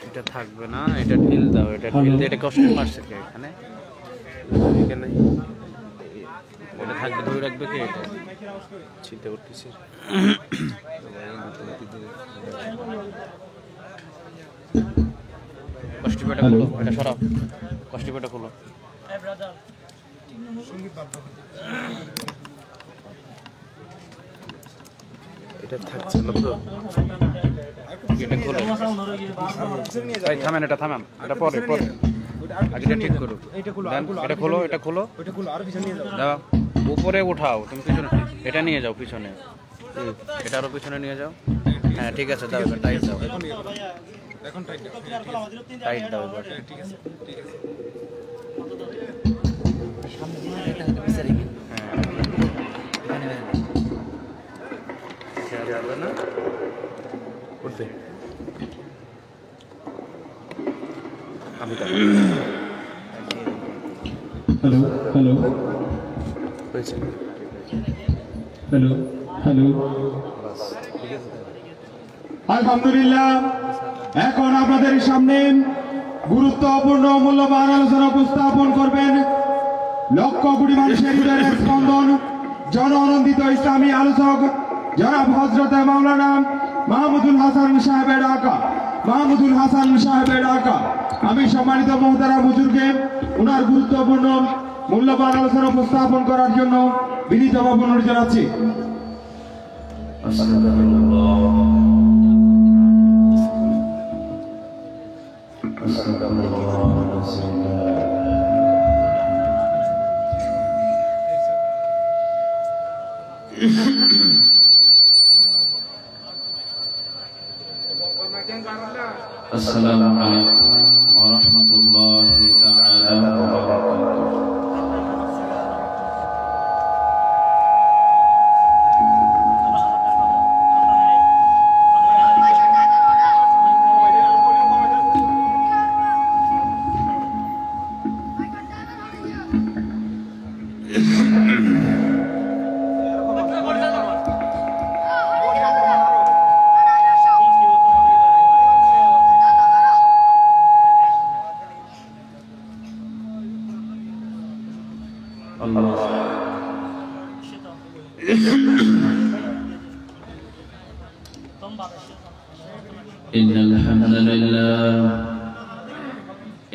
এটা থাকবে না, এটা ঢিল দাও, এটা ঢিল দিয়ে এটা কষ্ট মারছে কে এখানে? এখানে এটা থাকবে, ধরে রাখবে কে? এটা চিন্তা করতেছি। কষ্টিপেটা খোলো, এটা সরাও, কষ্টিপেটা খোলো। এটা থাকছে না তো, এটা খোলো। ভাই থামেন, এটা থামেন, এটা পরে পরে আগে এটা ঠিক করো। এটা খোলো, এটা খোলো, দাও উপরে উঠাও। তুমি পিছনে এটা নিয়ে যাও, পিছনে এটা আরো পিছনে নিয়ে যাও। হ্যাঁ ঠিক আছে, দাও এটা টাইট দাও, এখন টাইট দাও, টাইট দাও এবার। ঠিক আছে ঠিক আছে, সামনে এটা পিছে রেখে হ্যাঁ এখানে শেয়ার যাবে না করতে। আমি তো হ্যালো হ্যালো হয়েছে, হ্যালো হ্যালো। আলহামদুলিল্লাহ, এখন আপনাদের সামনে গুরুত্বপূর্ণ মূল্যবান আলোচনা উপস্থাপন করবেন লক্ষ কোটি মানুষের হৃদয়ের স্পন্দন, জন আনন্দিত ইসলামী আলোচক জনাব হযরত মাওলানা মাহমুদুল হাসান সাহেবের ঢাকা, মাহমুদুল হাসান সাহেবের ঢাকা। আমি সম্মানিত মোহতারাম হুজুরকে ওনার গুরুত্বপূর্ণ মূল্যবান আলোচনা উপস্থাপন করার জন্য বিনীতভাবে অনুরোধ জানাচ্ছি। আসসালামু আলাইকুম ওয়া রাহমাতুল্লাহি তাআলা ওয়া বারাকাতুহু।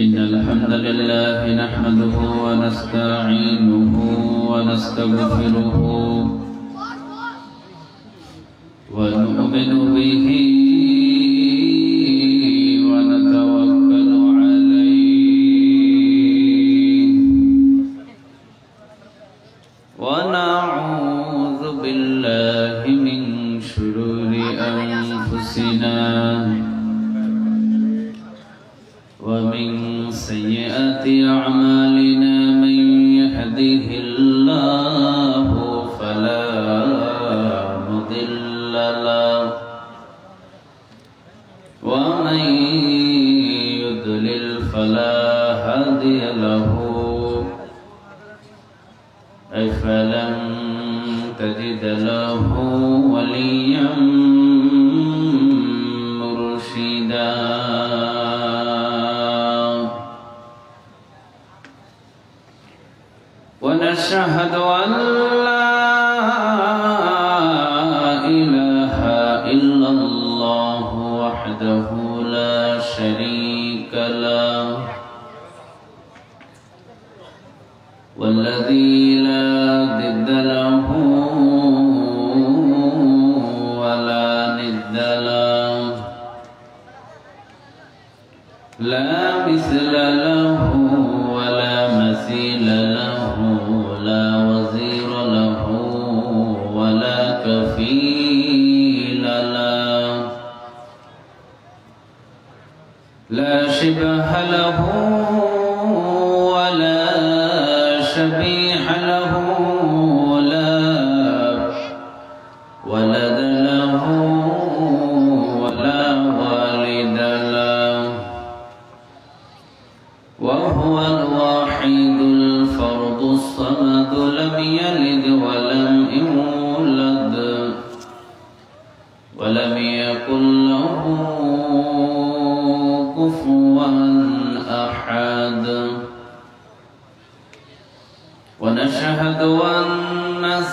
إن الحمد لله نحمده ونستعينه ونستغفره ونؤمن به ونتوكل عليه ونعوذ بالله من شرور أنفسنا ومن سيئات أعمالنا، من يهده الله فلا مضل له ومن يضلل فلا هادي له. فلن تجد له وليا مرشدا. ونشهد أن لا إله إلا الله وحده لا شريك له والذي لا ضد له ولا ند له، لا مثل له ولا مثيل له، لا وزير له ولا كفيل له، لا شبه له ولا شبيح له، لا ولد له ولا والد له، وهو الواحد الفرد الصمد، لم يلد ولم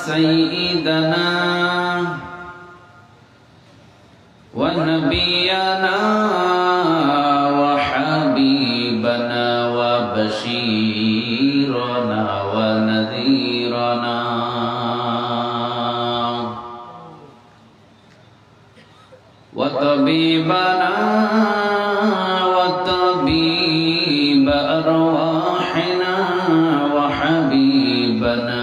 سيدنا ونبينا وحبيبنا وبشيرنا ونذيرنا وطبيبنا وطبيب أرواحنا وحبيبنا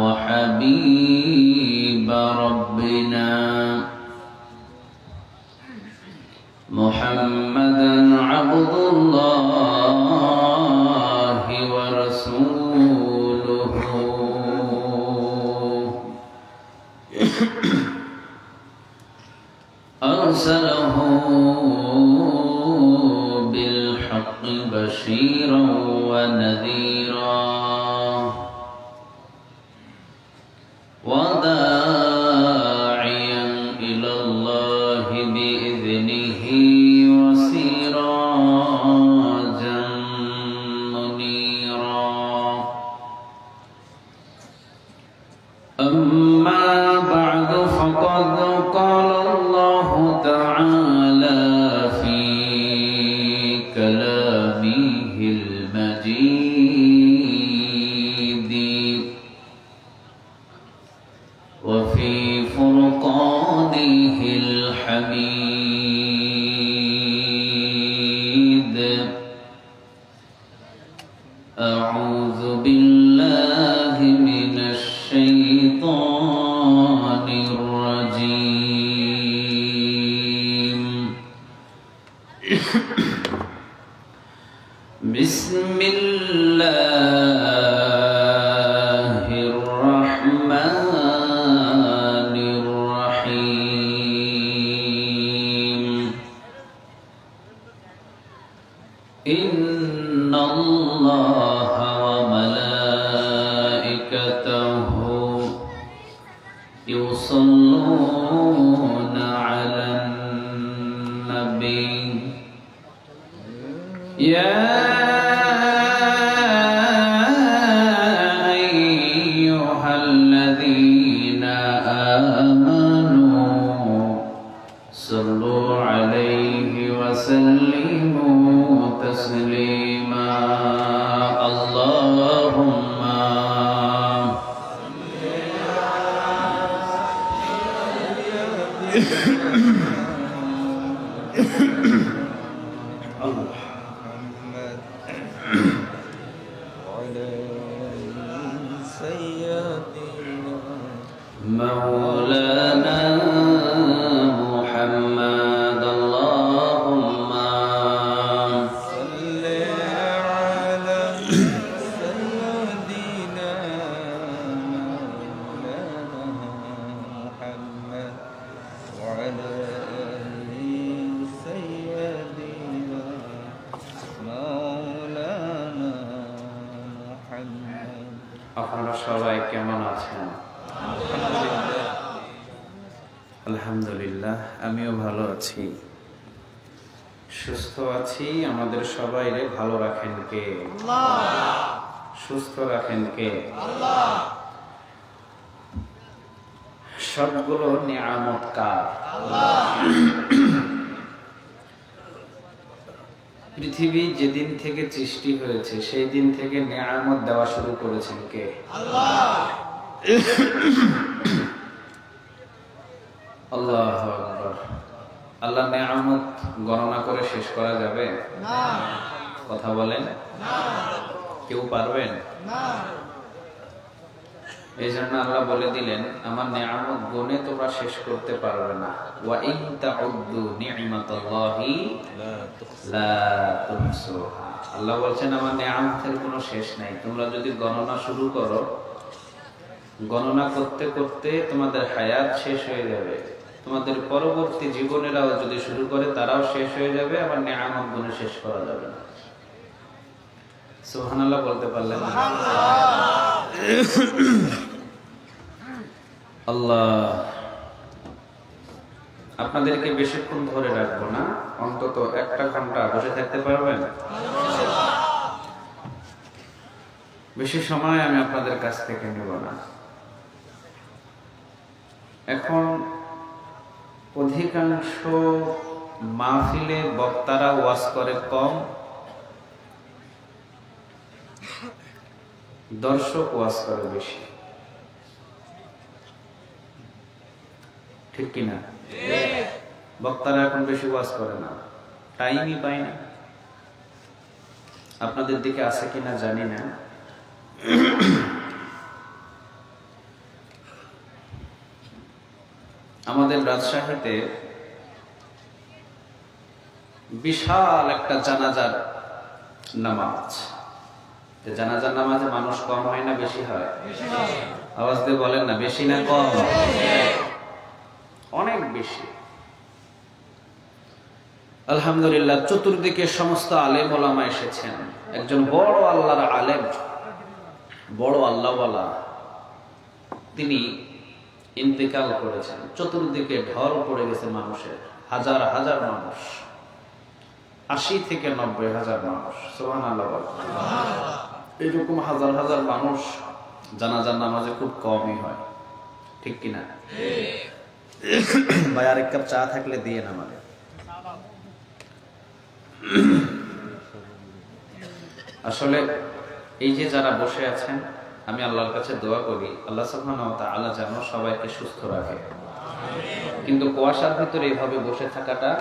وحبيب ربنا محمدا عبد الله ورسوله أرسله بالحق بشيرا ونذيرا وداعيا إلى الله بإذنه وسراجا منيرا أما بعد فقد قال الله تعالى في كلامه المجيد وفي فرقانه الحميد أعوذ بالله من الشيطان الرجيم بسم الله الرحمن الرحيم إن الله وملائكته يصلون على النبي يا أيها الذين آمنوا صلوا عليه وسلموا تسليما اللهم مولانا محمد اللهم صل على سيدنا مولانا محمد وعلى آل سيدنا مولانا محمد আপনারা সবাই কেমন আছেন? আলহামদুলিল্লাহ, আমিও ভালো আছি, সুস্থ আছি। আমাদের সবাইরে ভালো রাখেন কে? সুস্থ রাখেন কে? সবগুলো নিয়ামত কার? পৃথিবী যেদিন থেকে সৃষ্টি হয়েছে সেই দিন থেকে নিয়ামত দেওয়া শুরু করেছেন কে? আল্লাহু আকবার। আল্লাহ নিয়ামত গণনা করে শেষ করা যাবে? কথা বলেন, কেউ পারবেন? এই জন্য আল্লাহ বলে দিলেন, আমার নিয়ামত গুণে তোমরা শেষ করতে পারবে না। ওয়া ইন তাউদ্দু নি'মাতাল্লাহি লা তুহসুহা। আল্লাহ বলছেন আমার নিয়ামতের কোনো শেষ নাই। তোমরা যদি গণনা শুরু করো, গণনা করতে করতে তোমাদের হায়াত শেষ হয়ে যাবে। তোমাদের পরবর্তী জীবনেরাও যদি শুরু করে তারাও শেষ হয়ে যাবে, আবার নিয়ামত গুণে শেষ করা যাবে না। সুবহানাল্লাহ বলতে পারলেন? আল্লাহ আপনাদেরকে বেশিক্ষণ ধরে রাখবো না, অন্তত 1 ঘন্টা বসে থাকতে পারবেন? বেশি সময় আমি আপনাদের কাছ থেকে নেব না। এখন অধিকাংশ মাহফিলে বক্তারা ওয়াজ করে কম, দর্শক ওয়াজ করে বেশি, ঠিক কিনা? বক্তারা এখন বেশি ওয়াজ করে না, টাইমই পায় না। আপনাদের দিকে আছে কিনা জানি না। আমাদের রাজশাহীতে বিশাল একটা জানাজার নামাজ। জানাজার নামাজে মানুষ কম হয় না বেশি হয়? আওয়াজ দিয়ে বলেন না, বেশি না কম? অনেক বেশি। আলহামদুলিল্লাহ, চতুর্দিকে সমস্ত আলেম ওলামা এসেছেন। একজন বড় আল্লাহর আলেম, বড় আল্লাহওয়ালা, তিনি ইন্তেকাল করেছেন। চতুর্দিকে ঢল পড়ে গেছে মানুষের, হাজার হাজার মানুষ, 80 থেকে 90 হাজার মানুষ। সুবহানাল্লাহ। এইরকম হাজার হাজার মানুষ জানাজার নামাজে খুব কমই হয়, ঠিক কিনা? ভাই আরেক কাপ চা থাকলে দিয়ে না আমাদের। আসলে এই যে যারা বসে আছেন, আমি আল্লাহর কাছে দোয়া করি আল্লাহ সুবহানাহু ওয়া তাআলা যেন সবাইকে সুস্থ রাখে। কিন্তু কুয়াশার ভিতরে এইভাবে বসে থাকাটা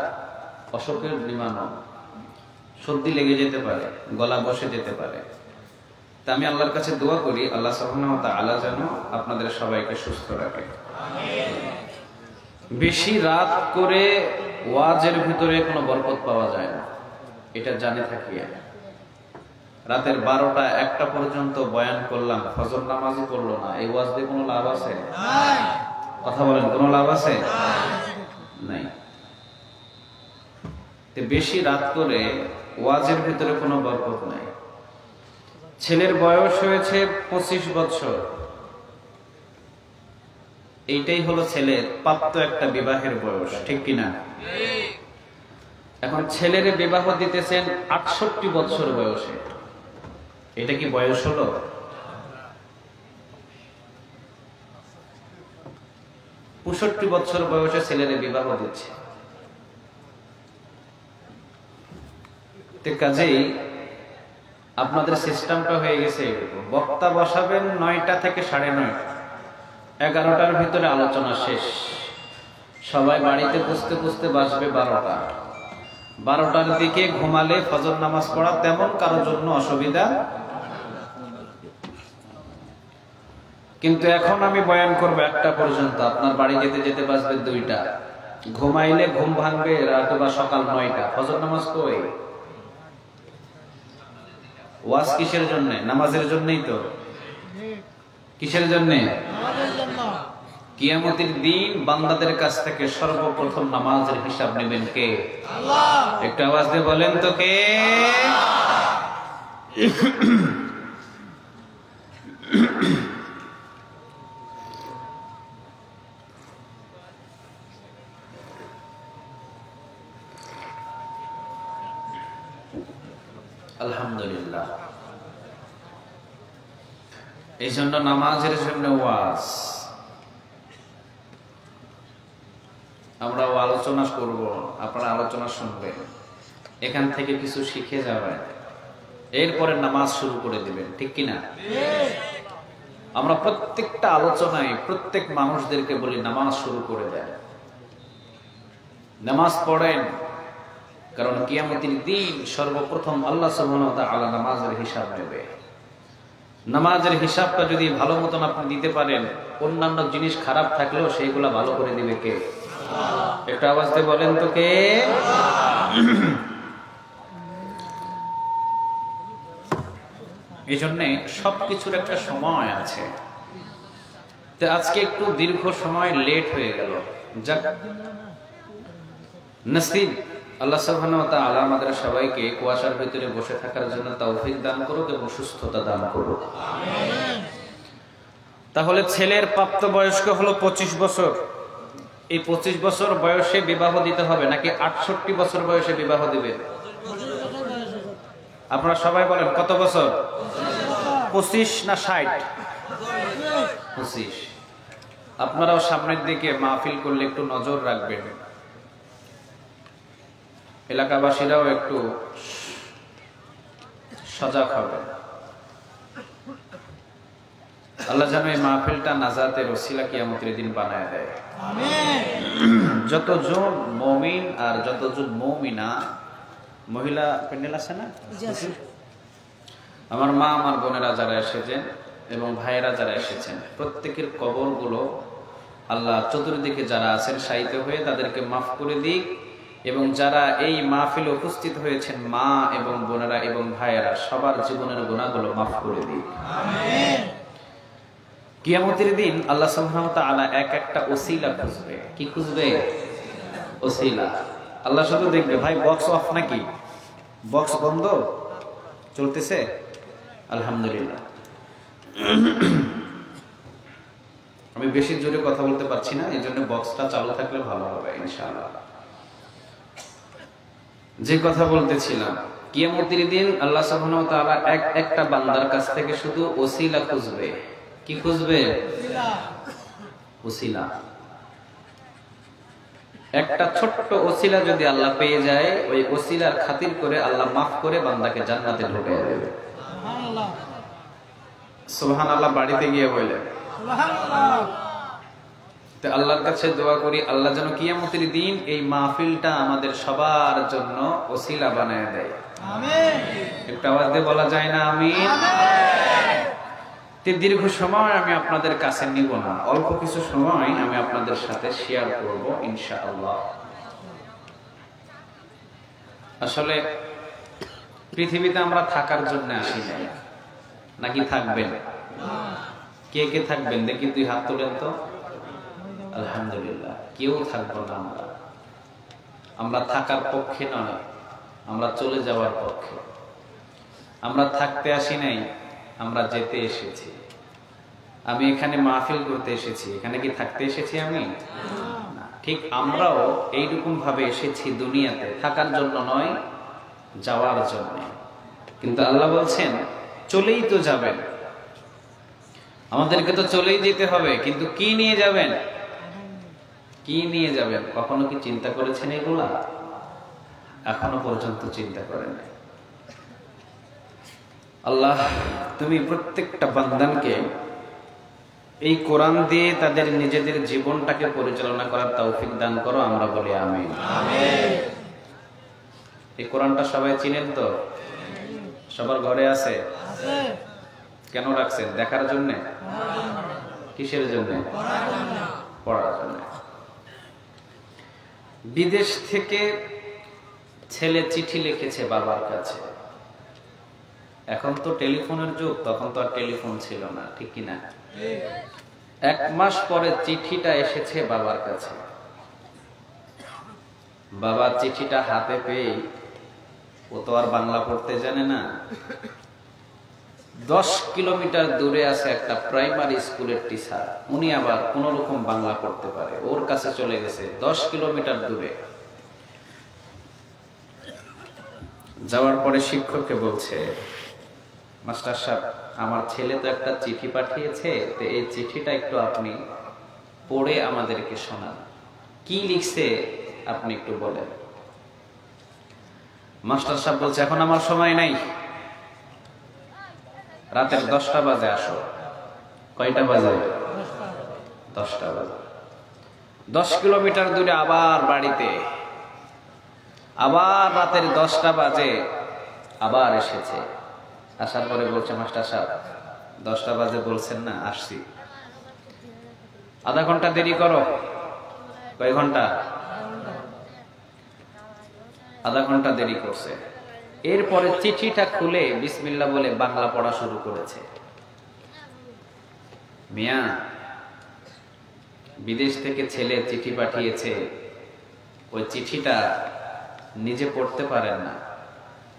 অসুখের নিবারণ, সর্দি লেগে যেতে পারে, গলা বসে যেতে পারে। তা আমি আল্লাহর কাছে দোয়া করি আল্লাহ সুবহানাহু ওয়া তাআলা যেন আপনাদের সবাইকে সুস্থ রাখে। বেশি রাত করে ওয়াজের ভিতরে কোনো বরকত পাওয়া যায় না, এটা জানে থাকি। রাতের 12টা 1টা পর্যন্ত বয়ান করলাম, ফজর নামাজই পড়লো না, এই ওয়াজ দিয়ে কোনো লাভ আছে? কথা বলেন, কোনো লাভ আছে? নাই। বেশি রাত করে ওয়াজের ভিতরে কোনো বরকত নাই। ছেলের বয়স হয়েছে 25 বছর, এইটাই হলো ছেলের প্রাপ্ত একটা বিবাহের বয়স, ঠিক কিনা? এখন ছেলের বিবাহ দিতেছেন 68 বছর বয়সে, এটা কি বয়স হলো? পঁয়ষট্টি বছর বয়সে ছেলের বিবাহ দিচ্ছে। কাজেই আপনাদের সিস্টেমটা হয়ে গেছে, বক্তা বসাবেন 9টা থেকে 9:30, 11টার ভিতরে আলোচনা শেষ। সবাই বাড়িতে পুষতে পুষতে বাসবে 12টা। 12টার দিকে ঘুমালে ফজর নামাজ পড়া তেমন কারোর জন্য অসুবিধা। কিন্তু এখন আমি বয়ান করবো 1টা পর্যন্ত, আপনার বাড়ি যেতে যেতে বাজবে 2টা। ঘুমাইলে ঘুম ভাঙবে রাত বা সকাল 9টা, ফজর নামাজ কই? ওয়াজ কিসের জন্য? নামাজের জন্যই তো। কিসের জন্য? কিয়ামতের দিন বান্দাদের কাছ থেকে সর্বপ্রথম নামাজের হিসাব নেবেন কে? আল্লাহ। একটু আওয়াজ দিয়ে বলেন তো কে? আলহামদুলিল্লাহ। এই জন্য নামাজের জন্য ওয়াজ, আমরা আলোচনা করব, আপনারা আলোচনা শুনবেন, এখান থেকে কিছু শিখে যাবেন, এরপরে নামাজ শুরু করে দিবেন, ঠিক কিনা? আমরা প্রত্যেকটা আলোচনায় প্রত্যেক মানুষদেরকে বলি নামাজ শুরু করে দেন, নামাজ পড়েন, কারণ কিয়ামতের দিন সর্বপ্রথম আল্লাহ সুবহানাহু ওয়া তাআলা নামাজের হিসাব নেবে। নামাজের হিসাবটা যদি ভালো মতন আপনি দিতে পারেন, অন্যান্য জিনিস খারাপ থাকলেও সেইগুলা ভালো করে দিবে কে? একটা আওয়াজ দিয়ে বলেন তো কে? এই জন্যে সবকিছুর একটা সময় আছে। তো আজকে একটু দীর্ঘ সময় লেট হয়ে গেল, যাক নসিব আল্লাহ সুবহানাহু ওয়া তাআলা আমাদের সবাইকে কুয়াশার ভিতরে বসে থাকার জন্য তৌফিক দান করুক এবং সুস্থতা দান করুক। আমিন। তাহলে ছেলের প্রাপ্ত বয়স্ক হলো 25 বছর। এই 25 বছর বয়সে বিবাহ দিতে হবে নাকি 68 বছর বয়সে বিবাহ দিবে? আপনারা সবাই বলেন কত বছর? 25 না 60? 25। আপনারাও সামনের দিকে মাহফিল করলে একটু নজর রাখবেন, এলাকাবাসীরাও একটু সজাগ হবেন। আল্লাহ যেন এই মাহফিলটা নাজাতের ওসিলা কিয়ামতের দিন বানায় দেয়। যতজন মুমিন আর যতজন মুমিনা, মহিলা প্যান্ডেল আছে না, আমার মা আমার বোনেরা যারা এসেছেন এবং ভাইয়েরা যারা এসেছেন, প্রত্যেকের কবরগুলো আল্লাহ চতুর্দিকে যারা আছেন শায়িত হয়ে তাদেরকে মাফ করে দিক, এবং যারা এই মাহফিলে উপস্থিত হয়েছেন মা এবং বোনেরা এবং ভাইয়েরা, সবার জীবনের গুনাহগুলো মাফ করে দিক। কিয়ামতের দিন আল্লাহ সুবহানাহু ওয়া তাআলা এক একটা ওসিলা খুঁজবে। কি খুঁজবে? ওসিলা। আল্লাহ শুধু দেখবে, ভাই বক্স অফ নাকি, বক্স বন্ধ চলতেছে, আলহামদুলিল্লাহ। আমি বেশি জোরে কথা বলতে পারছি না, এই জন্য বক্সটা চালু থাকলে ভালো হবে ইনশাআল্লাহ। যে কথা বলতেছিলাম, কিয়ামতের দিন আল্লাহ সুবহানাহু ওয়া তাআলা একটা বান্দার কাছ থেকে শুধু ওসিলা খুঁজবে। কি খুঁজবে? ওসিলা। একটা ছোট্ট ওসিলা যদি আল্লাহ পেয়ে যায়, ওই ওসিলার খাতির করে আল্লাহ মাফ করে বান্দাকে জান্নাতে ঢুকিয়ে দেবে। সুবহানাল্লাহ। সুবহানাল্লাহ বাড়িতে গিয়ে বললেন। সুবহানাল্লাহ। তো আল্লাহর কাছে দোয়া করি, আল্লাহ যেন কিয়ামতের দিন এই মাহফিলটা আমাদের সবার জন্য ওসিলা বানায় দেয়। আমিন। একটু আওয়াজ দিয়ে বলা যায় না আমিন? দীর্ঘ সময় আমি আপনাদের কাছে নিব না, অল্প কিছু সময় আমি আপনাদের সাথে শেয়ার করব ইনশাআল্লাহ। আসলে পৃথিবীতে আমরা থাকার জন্য আসি নাই, নাকি থাকবেন? কে কে থাকবেন দেখি, তুই হাত তোলেন তো। আলহামদুলিল্লাহ, কেউ থাকবো না। আমরা থাকার পক্ষে নয়, আমরা চলে যাওয়ার পক্ষে। আমরা থাকতে আসি নাই, আমরা যেতে এসেছি। আমি এখানে মাহফিল করতে এসেছি, এখানে কি থাকতে এসেছি আমি? না। ঠিক আমরাও এইরকম ভাবে এসেছি দুনিয়াতে, থাকার জন্য নয়, যাওয়ার জন্য। কিন্তু আল্লাহ বলছেন চলেই তো যাবেন, আমাদেরকে তো চলেই যেতে হবে, কিন্তু কি নিয়ে যাবেন? কি নিয়ে যাবেন? কখনো কি চিন্তা করেছেন এগুলা? এখনো পর্যন্ত চিন্তা করেন। আল্লাহ তুমি প্রত্যেকটা বান্দাকে এই কোরআন দিয়ে তাদের নিজেদের জীবনটাকে পরিচালনা করার তৌফিক দান করো, আমরা বলি আমিন। এই কোরআনটা সবাই চিনেন তো? সবার ঘরে আছে? কেন রাখছেন? দেখার জন্য? কিসের জন্য? পড়ার জন্য। বিদেশ থেকে ছেলে চিঠি লিখেছে বাবার কাছে। এখন তো টেলিফোনের যুগ, তখন তো আর টেলিফোন ছিল না, ঠিক কিনা? 1 মাস পরে চিঠিটা এসেছে বাবার কাছে। বাবা চিঠিটা হাতে পেয়ে, ও তো আর বাংলা পড়তে জানে না, 10 কিলোমিটার দূরে আছে একটা প্রাইমারি স্কুলের টিচার, উনি আবার কোন রকম বাংলা পড়তে পারে, ওর কাছে চলে গেছে 10 কিলোমিটার দূরে। যাওয়ার পরে শিক্ষককে বলছে, মাস্টার সাহেব আমার ছেলে তো একটা চিঠি পাঠিয়েছে, তো এই চিঠিটা একটু আপনি পড়ে আমাদেরকে শোনান, কি লিখছে আপনি একটু বলেন। মাস্টার সাহেব বলছে এখন আমার সময় নাই, রাতের 10টা বাজে আসো। কয়টা বাজে? 10টা বাজে। 10 কিলোমিটার দূরে আবার বাড়িতে, আবার রাতের 10টা বাজে আবার এসেছে। আসার পরে বলছে মাস্টার সাহেব 10টা বাজে বলছেন না, আসছি, আধা ঘন্টা দেরি করো। কয় ঘন্টা? আধা ঘন্টা দেরি করছে। এরপরে চিঠিটা খুলে বিসমিল্লাহ বলে বাংলা পড়া শুরু করেছে। মিয়া, বিদেশ থেকে ছেলে চিঠি পাঠিয়েছে, ওই চিঠিটা নিজে পড়তে পারেন না,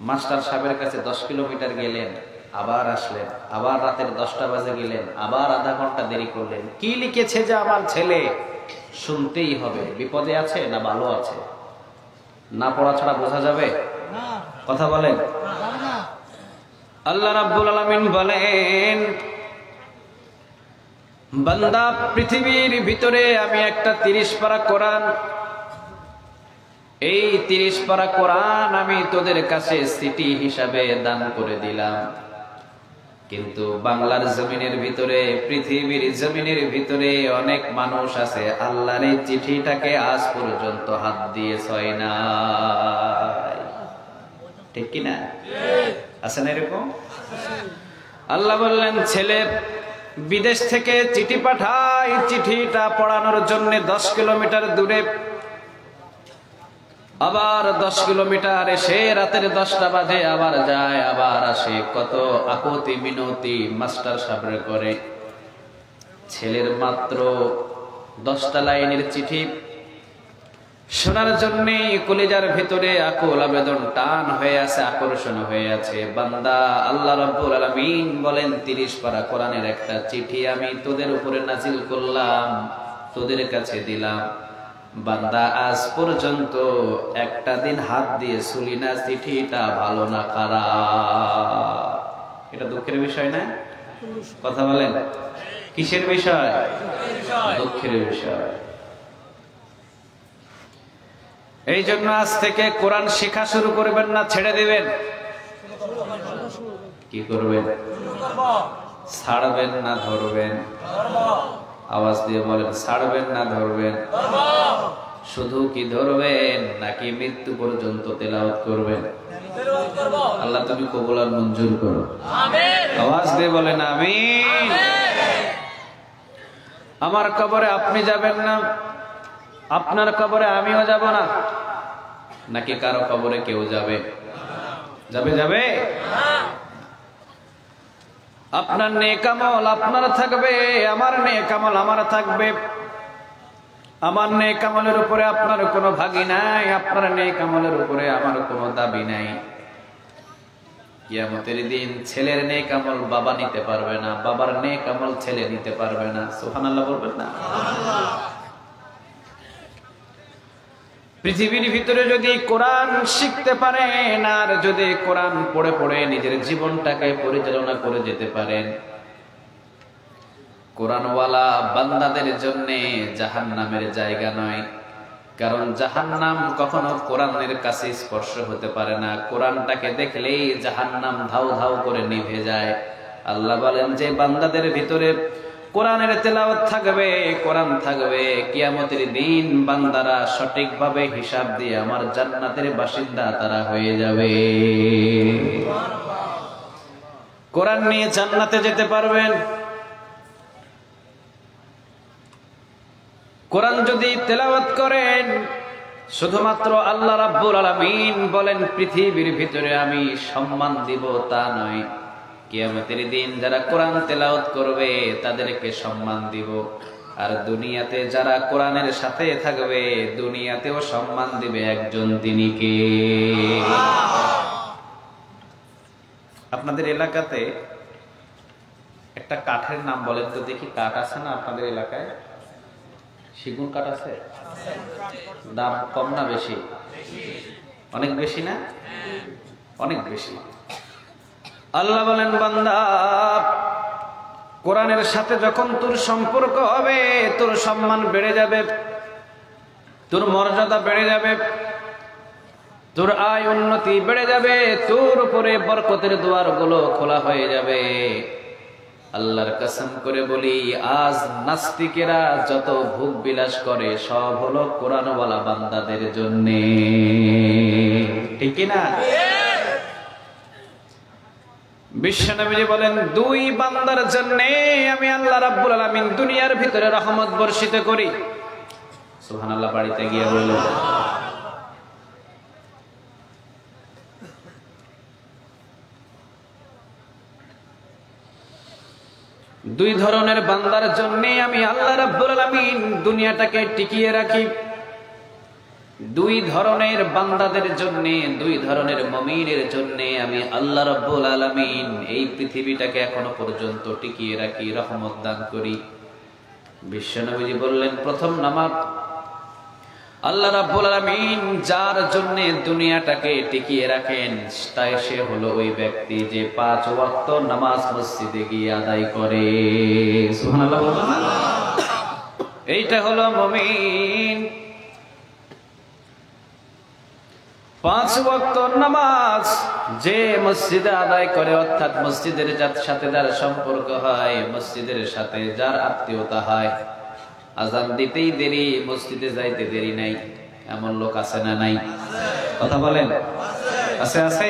মাস্টার সাহেবের কাছে 10 কিলোমিটার গেলেন, আবার আসলেন, আবার রাতের 10টা বাজে গেলেন, আবার আধা ঘন্টা দেরি করলেন। কি লিখেছে যে আমার ছেলে শুনতেই হবে। বিপদে আছে না ভালো আছে? না পড়া ছাড়া বোঝা যাবে? কথা বলেন। আল্লাহ রাব্বুল আলামিন বলেন বান্দা পৃথিবীর ভিতরে আমি একটা 30 পারা কোরআন, এই 30 পারা কোরআন আমি তোদের কাছে সিটি হিসাবে দান করে দিলাম, কিন্তু বাংলার জমিনের ভিতরে, পৃথিবীর জমিনের ভিতরে অনেক মানুষ আছে আল্লাহর এই চিঠিটাকে আজ পর্যন্ত হাত দিয়ে ছয় না। ঠিক কিনা? আছে না এরকম? আল্লাহ বললেন ছেলে বিদেশ থেকে চিঠি পাঠায়, চিঠিটা পড়ানোর জন্য 10 কিলোমিটার দূরে, আবার 10 কিলোমিটার এসে রাতের 10টা বাজে আবার যায় আবার আসে, কত আকতি মিনতি মাস্টার সাহেব করে। ছেলের মাত্র 10টা লাইনের চিঠি শোনার জন্য কলিজার ভিতরে আকুল আবেদন টান হয়ে আছে, আকর্ষণ হয়ে আছে। বান্দা আল্লাহ রাব্বুল আলামিন বলেন 30 পারা কোরআনের একটা চিঠি আমি তোদের উপরে নাজিল করলাম, তোদের কাছে দিলাম। বান্দা আজ পর্যন্ত একটা দিন হাত দিয়ে শুলি না চিঠিটা ভালো না খারাপ। এটা দুঃখের বিষয় না? কথা বলেন, কিসের বিষয়? দুঃখের বিষয়। এই জন্য আজ থেকে কোরআন শেখা শুরু করবেন না, ছেড়ে দিবেন? কি করবেন? ছাড়বেন না ধরবেন? আওয়াজ দিয়ে বলেন, ছাড়বেন না ধরবেন? শুধু কি ধরবেন নাকি মৃত্যু পর্যন্ত তেলাওয়াত করবেন? আল্লাহ তুমি কবুল আর মঞ্জুর করো। আওয়াজ দিয়ে বলেন আমিন। আমার কবরে আপনি যাবেন না, আপনার কবরে আমিও যাব না, নাকি কারো কবরে কেউ যাবে? যাবে? যাবে? আপনার নেক আমল আপনার থাকবে, আমার নেক আমল আমার থাকবে। আমার নেক আমলের উপরে আপনার কোনো ভাগী নাই, আপনার নেক আমলের উপরে আমার কোনো দাবি নাই। কিয়ামতের দিন ছেলের নেক আমল বাবা নিতে পারবে না, বাবার নেক আমল ছেলে নিতে পারবে না। সুবহানাল্লাহ বলবেন না? পৃথিবীর ভিতরে যদি কোরআন শিখতে পারেন আর যদি কোরআন পড়ে পড়ে নিজের জীবনটাকে পরিচালনা করে যেতে পারেন, কোরআনওয়ালা বান্দাদের জন্য জাহান্নামের জায়গা নয়। কারণ জাহান্নাম কখনো কোরআনের কাছে স্পর্শ হতে পারে না। কোরআনটাকে দেখলেই জাহান্নাম ধাউ ধাউ করে নিভে যায়। আল্লাহ বলেন যে বান্দাদের ভিতরে কোরআনের তেলাওয়াত থাকবে, কোরআন থাকবে, কিয়ামতের দিন বান্দারা সঠিকভাবে হিসাব দিয়ে আমার জান্নাতের বাসিন্দা তারা হয়ে যাবে। কোরআন নিয়ে জান্নাতে যেতে পারবেন। কোরআন যদি তেলাওয়াত করেন, শুধুমাত্র আল্লাহ রাব্বুল আলামিন বলেন পৃথিবীর ভিতরে আমি সম্মান দিব তা নয়, কিয়ামতের দিন যারা কোরআন তেলাওয়াত করবে তাদেরকে সম্মান দিব। আর দুনিয়াতে যারা কোরআনের সাথে থাকবে দুনিয়াতেও সম্মান দিবে একজন, তিনি কে? আপনাদের এলাকাতে একটা কাঠের নাম বলেন তো দেখি। কাঠ আছে না আপনাদের এলাকায়? সেগুন কাঠ আছে? দাম কম না বেশি? অনেক বেশি না? অনেক বেশি। আল্লাহ বলেন বান্দা কোরআনের সাথে যখন তোর সম্পর্ক হবে তোর সম্মান বেড়ে যাবে, তোর মর্যাদা বেড়ে যাবে, তোর আয় উন্নতি বেড়ে যাবে, তোর উপরে বরকতের দুয়ারগুলো খোলা হয়ে যাবে। আল্লাহর কসম করে বলি আজ নাস্তিকেরা যত ভোগ বিলাস করে সব হলো কোরআনওয়ালা বান্দাদের জন্য। ঠিক কি না? বিশ্বনবী বলেন দুই বান্দার জন্য আমি আল্লাহ রাব্বুল আলামিন দুনিয়ার ভিতরে রহমত বর্ষিত করি। সুবহানাল্লাহ বাড়িতে গিয়ে বলল। দুই ধরনের বান্দার জন্য আমি আল্লাহ রাব্বুল আলামিন দুনিয়াটাকে টিকিয়ে রাখি। দুই ধরনের বান্দাদের জন্য, দুই ধরনের মুমিনের জন্য আমি আল্লাহ রাব্বুল আলামিন এই পৃথিবীটাকে এখনো পর্যন্ত টিকিয়ে রাখি, রহমত দান করি। বিশ্বনবী বললেন প্রথম নাম্বার আল্লাহ রাব্বুল আলামিন যার জন্য দুনিয়াটাকে টিকিয়ে রাখেন তাই সে হলো ওই ব্যক্তি যে 5 ওয়াক্ত নামাজ মসজিদে গিয়ে আদায় করে। সুবহানাল্লাহ বলবেন না? এইটা হলো মুমিন। 5 ওয়াক্ত নামাজ যে মসজিদে আদায় করে, অর্থাৎ মসজিদের সাথে যার সম্পর্ক হয়, মসজিদের সাথে যার আত্মীয়তা হয়, আজান দিতেই দেরি, মসজিদে যাইতে দেরি নাই, এমন লোক আছে না নাই? কথা বলেন, আছে? আছে।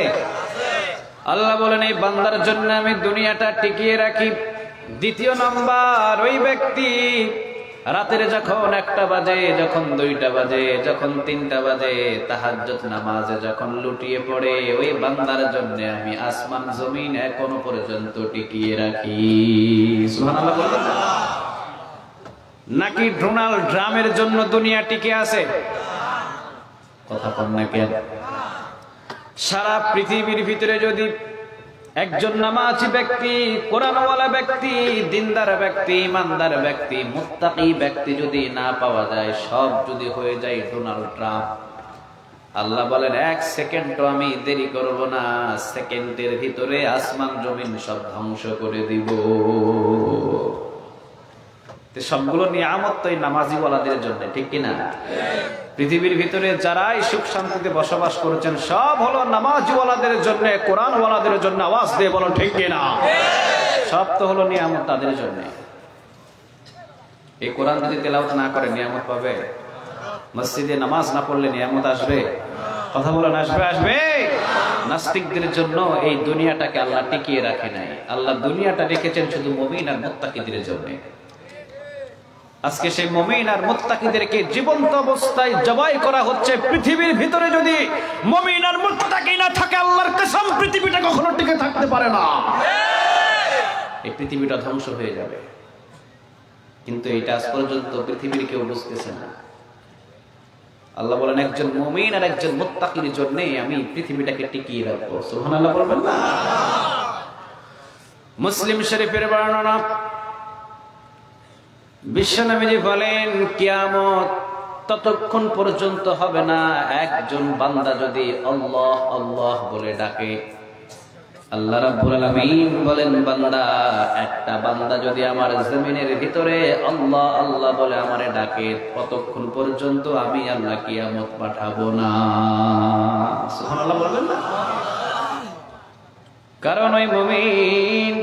আল্লাহ বলেন এই বান্দার জন্য আমি দুনিয়াটা টিকিয়ে রাখি। দ্বিতীয় নাম্বার, ওই ব্যক্তি রাতের যখন 1টা বাজে, যখন 2টা বাজে, যখন 3টা বাজে, তাহাজ্জুদ নামাজে যখন লুটিয়ে পড়ে, ওই বান্দার জন্য আমি আসমান জমিন এখনো পর্যন্ত টিকিয়ে রাখি। সুবহানাল্লাহ বলবেন না? নাকি ডোনাল্ড ট্রাম্পের জন্য দুনিয়া টিকে আছে? কথা কম না কেন? সারা পৃথিবীর ভিতরে যদি একজন নামাজি ব্যক্তি, কোরআনওয়ালা ব্যক্তি, দিনদার ব্যক্তি, ইমানদার ব্যক্তি, মুত্তাকি ব্যক্তি যদি না পাওয়া যায়, সব যদি হয়ে যায় ডোনাল্ড ট্রাম্প, আল্লাহ বলেন 1 সেকেন্ডও আমি দেরি করব না, সেকেন্ডের ভিতরে আসমান জমিন সব ধ্বংস করে দিব। সবগুলো নিয়ামত তো এই নামাজি ওয়ালাদের জন্য, ঠিক কিনা? পৃথিবীর ভিতরে যারাই সুখ শান্তিতে বসবাস করেছেন সব হলো নামাজি ওয়ালাদের জন্য, কোরআন ওয়ালাদের জন্য। আওয়াজ দিয়ে বলো ঠিক কিনা? সব তো হলো নিয়ামত তাদের জন্য। এই কোরআন যদি তেলাওয়াত না করে নিয়ামত পাবে? মসজিদে নামাজ না পড়লে নিয়ামত আসবে? কথা বলেন, আসবে? আসবে। নাস্তিকদের জন্য এই দুনিয়াটাকে আল্লাহ টিকিয়ে রাখে নাই। আল্লাহ দুনিয়াটা রেখেছেন শুধু মুমিন আর মুত্তাকিদের জন্য। আজকে সেই মুমিন আর মুত্তাকিদেরকে জীবন্ত অবস্থায় জবাই করা হচ্ছে। পৃথিবীর ভিতরে যদি মুমিন আর মুত্তাকি না থাকে, আল্লাহর কসম পৃথিবীটা কখনো টিকে থাকতে পারে না। এই পৃথিবীটা ধ্বংস হয়ে যাবে। কিন্তু এটা আজ পর্যন্ত পৃথিবীর কেউ বুঝতেছে না। আল্লাহ বলেন একজন মুমিন আর একজন মুত্তাকির জন্য আমি পৃথিবীটাকে টিকিয়ে রাখবো। সুবহানাল্লাহ বলবেন না? মুসলিম শরীফের বর্ণনা, বিশ্বনবীজি বলেন কিয়ামত ততক্ষণ পর্যন্ত হবে না একজন বান্দা যদি আল্লাহ আল্লাহ বলে ডাকে। আল্লাহ রাব্বুল আলামিন বলেন বান্দা, একটা বান্দা যদি আমার জমিনের ভিতরে আল্লাহ আল্লাহ বলে আমারে ডাকে, ততক্ষণ পর্যন্ত আমি আল্লাহ কিয়ামত পাঠাবো না। সুবহানাল্লাহ বলবেন না? কারণ ওই মুমিন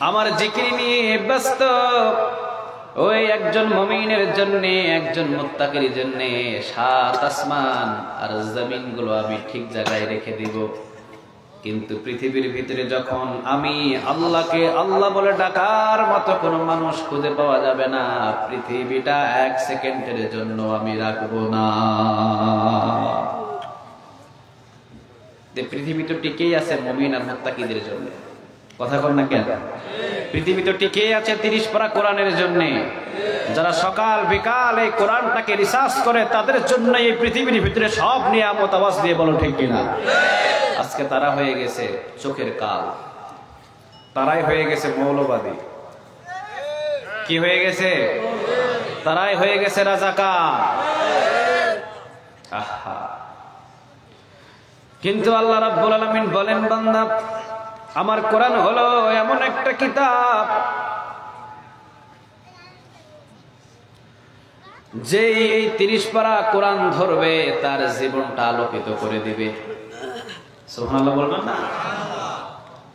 আমার জিকির নিয়ে ব্যস্ত। ওই একজন মুমিনের জন্য, একজন মুত্তাকির জন্য 7 আসমান আর জমিন গুলো আমি ঠিক জায়গায় রেখে দিব। কিন্তু পৃথিবীর ভিতরে যখন আমি আল্লাহকে আল্লাহ বলে ডাকার মতো কোনো মানুষ খুঁজে পাওয়া যাবে না, পৃথিবীটা 1 সেকেন্ডের জন্য আমি রাখবো না। পৃথিবী তো টিকেই আছে মুমিন আর মুত্তাকিদের জন্য। কথা বল না কেন? পৃথিবী তো টিকেই আছে 30 পারা কোরআনের জন্য। যারা সকাল বিকাল এই কোরআনটাকে রিসার্চ করে তাদের জন্য এই পৃথিবীর ভিতরে সব নিয়ামত। আওয়াজ দিয়ে বলো ঠিক কিনা? আজকে তারা হয়ে গেছে চোখের কাল, তারাই হয়ে গেছে মৌলবাদী। কি হয়ে গেছে? তারাই হয়ে গেছে রাজাকার। আহা! কিন্তু আল্লাহ রাব্বুল আলামিন বলেন বান্দা, আমার কোরআন হলো এমন একটা কিতাব যে এই 30 পারা কোরআন ধরবে তার জীবনটা আলোকিত করে দিবে। সুবহানাল্লাহ বলবেন না?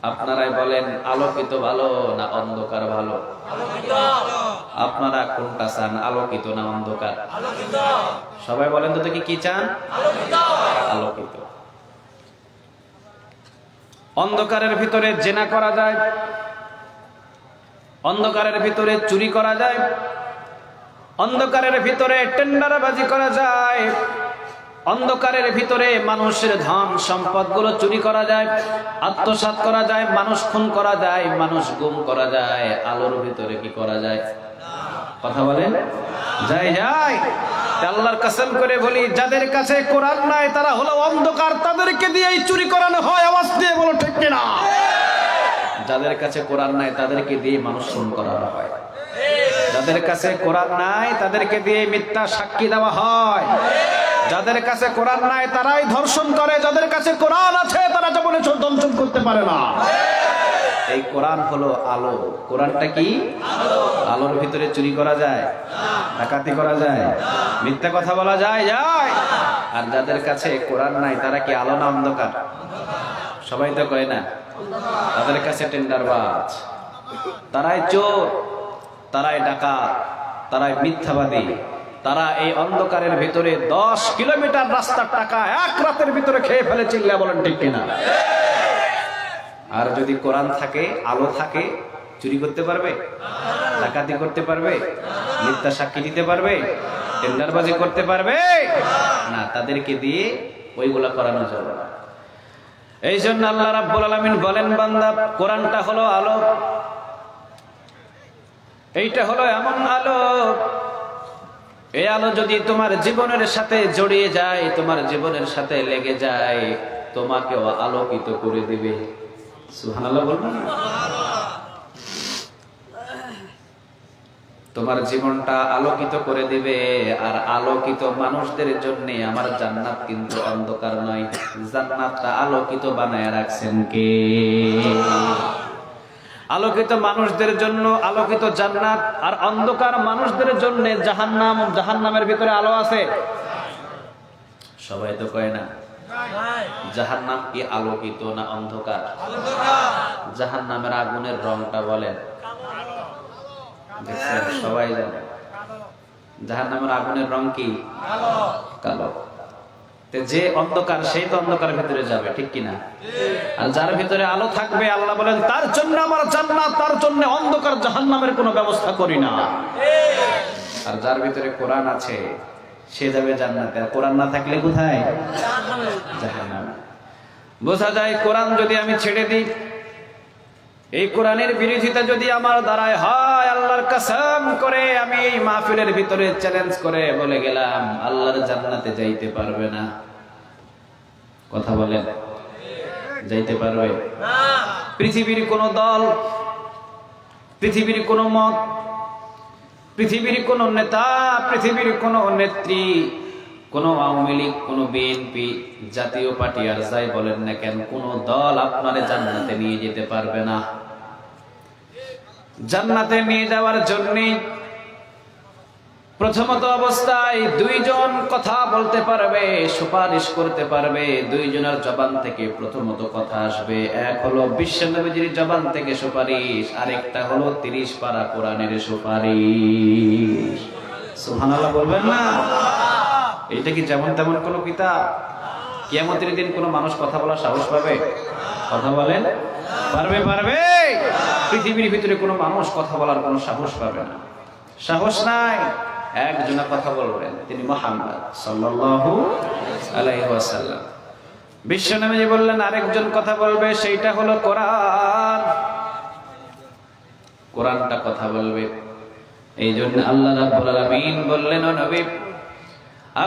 আপনারাই বলেন আলোকিত ভালো না অন্ধকার ভালো? আপনারা কোনটা চান, আলোকিত না অন্ধকার? সবাই বলেন তো দেখি কি চান? আলোকিত। অন্ধকারের ভিতরে জেনা করা যায়, অন্ধকারের ভিতরে চুরি করা যায়, অন্ধকারের ভিতরে টেন্ডারবাজি করা যায়, অন্ধকারের ভিতরে মানুষের ধন সম্পদগুলো চুরি করা যায়, আত্মসাৎ করা যায়, মানুষ খুন করা যায়, মানুষ গুম করা যায়। আলোর ভিতরে কি করা যায়? কথা বলেন, যায় যায়। আল্লাহর কসম করে বলি, যাদের কাছে কোরআন নাই তারা হলো অন্ধকার, তাদেরকে দিয়েই চুরি করানো হয়। আওয়াজ দিয়ে বলো ঠিক কিনা? যাদের কাছে কোরআন নাই তাদেরকে দিয়ে মানুষ খুন করানো হয়। যাদের কাছে কোরআন নাই তাদেরকে দিয়ে মিথ্যা সাক্ষী দেওয়া হয়। যাদের কাছে কোরআন নাই তারাই ধর্ষণ করে, যাদের কাছে কোরআন আছে তারা জীবনে ধর্ষণ করতে পারে না। এই কোরআন হলো আলো। কোরআনটা কি আলো? আলোর ভিতরে চুরি করা যায়, ডাকাতি করা যায়, মিথ্যা কথা বলা যায় যায়। আর যাদের কাছে কোরআন নাই তারা কি আলো না অন্ধকার? সবাই তো কয় না। তাদের কাছে টেন্ডারবাজ, তারাই চোর, তারাই ডাকাত, তারাই মিথ্যাবাদী। তারা এই অন্ধকারের ভিতরে 10 কিলোমিটার রাস্তার টাকা এক রাতের ভিতরে খেয়ে ফেলে। চিল্লা বলেন ঠিক কিনা? আর যদি কোরআন থাকে, আলো থাকে, চুরি করতে পারবে, ডাকাতি করতে পারবে, মিথ্যা সাক্ষী দিতে পারবে, টেন্ডারবাজি করতে পারবে না। তাদেরকে দিয়ে ওইগুলা করানো যাবে না। এই জন্য আল্লাহ রাব্বুল আলামিন বলেন, বান্দা কোরআনটা হলো আলো। এইটা হলো এমন আলো, এই আলো যদি তোমার জীবনের সাথে জড়িয়ে যায়, তোমার জীবনের সাথে লেগে যায়, তোমাকেও আলোকিত করে দিবে। সুবহানাল্লাহ বলবেন? তোমার জীবনটা আলোকিত করে দিবে। আর আলোকিত মানুষদের জন্য আমার জান্নাত কিন্তু অন্ধকার নয়। জান্নাতটা আলোকিত বানায় রাখছেন কে? আলোকিত মানুষদের জন্য আলোকিত জান্নাত, আর অন্ধকার মানুষদের জন্য জাহান্নাম। জাহান্নামের ভিতরে আলো আছে? সবাই তো কয় না। জাহান্নাম কি আলোকিত না অন্ধকার? জাহান্নামের আগুনের রংটা বলেন। দেখছেন, সবাই জানে জাহান্নামের আগুনের রং কি? কালো। যে অন্ধকার সেই তো অন্ধকারের ভিতরে যাবে, ঠিক কিনা? আর যার ভিতরে আলো থাকবে, আল্লাহ বলেন তার জন্য আমার জান্নাত, তার জন্য অন্ধকার জাহান্নামের কোনো ব্যবস্থা করি না। আর যার ভিতরে কোরআন আছে সে যাবে জান্নাতে। আর কোরআন না থাকলে কোথায়? জাহান্নামে। বোঝা যায় কোরআন যদি আমি ছেড়ে দিই, এই কোরআনের বিরোধিতা যদি আমার দ্বারায় হয়, আল্লাহর কসম করে আমি এই মাহফিলের ভিতরে চ্যালেঞ্জ করে বলে গেলাম, আল্লাহর জান্নাতে যাইতে পারবে না। কথা বলেন, যাইতে পারবে না। পৃথিবীর কোন দল, পৃথিবীর কোন মত, পৃথিবীর কোন নেতা, পৃথিবীর কোন নেত্রী, কোন আওয়ামী লীগ, কোন বিএনপি, জাতীয় পার্টি আর যাই বলেন না কেন, কোন দল আপনারে জান্নাতে নিয়ে যেতে পারবে না। জান্নাতে নিয়ে যাওয়ার জন্য প্রথমত অবস্থায় দুইজন কথা বলতে পারবে, সুপারিশ করতে পারবে। দুইজনের জবান থেকে প্রথমত কথা আসবে। এক হলো বিশ্বনবীর জবান থেকে সুপারিশ, আরেকটা হলো 30 পারা কোরআনের সুপারিশ। সুবহানাল্লাহ বলবেন না? এটা কি যেমন তেমন কোন কিতাব? কিয়ামতের দিন কোন মানুষ কথা বলার সাহস পাবে? কথা বলেন, পারবে? পারবে? পৃথিবীর ভিতরে কোন মানুষ কথা বলার কোন সাহস পাবে না। সাহস নাই। একজন কথা বলবেন, তিনি মুহাম্মদ সাল্লাল্লাহু আলাইহি ওয়াসাল্লাম। বিশ্বনবী বললেন আরেকজন কথা বলবে, সেইটা হলো কোরআন। কোরআনটা কথা বলবে। এই জন্য আল্লাহ রাব্বুল আলামিন বললেন, ও নবী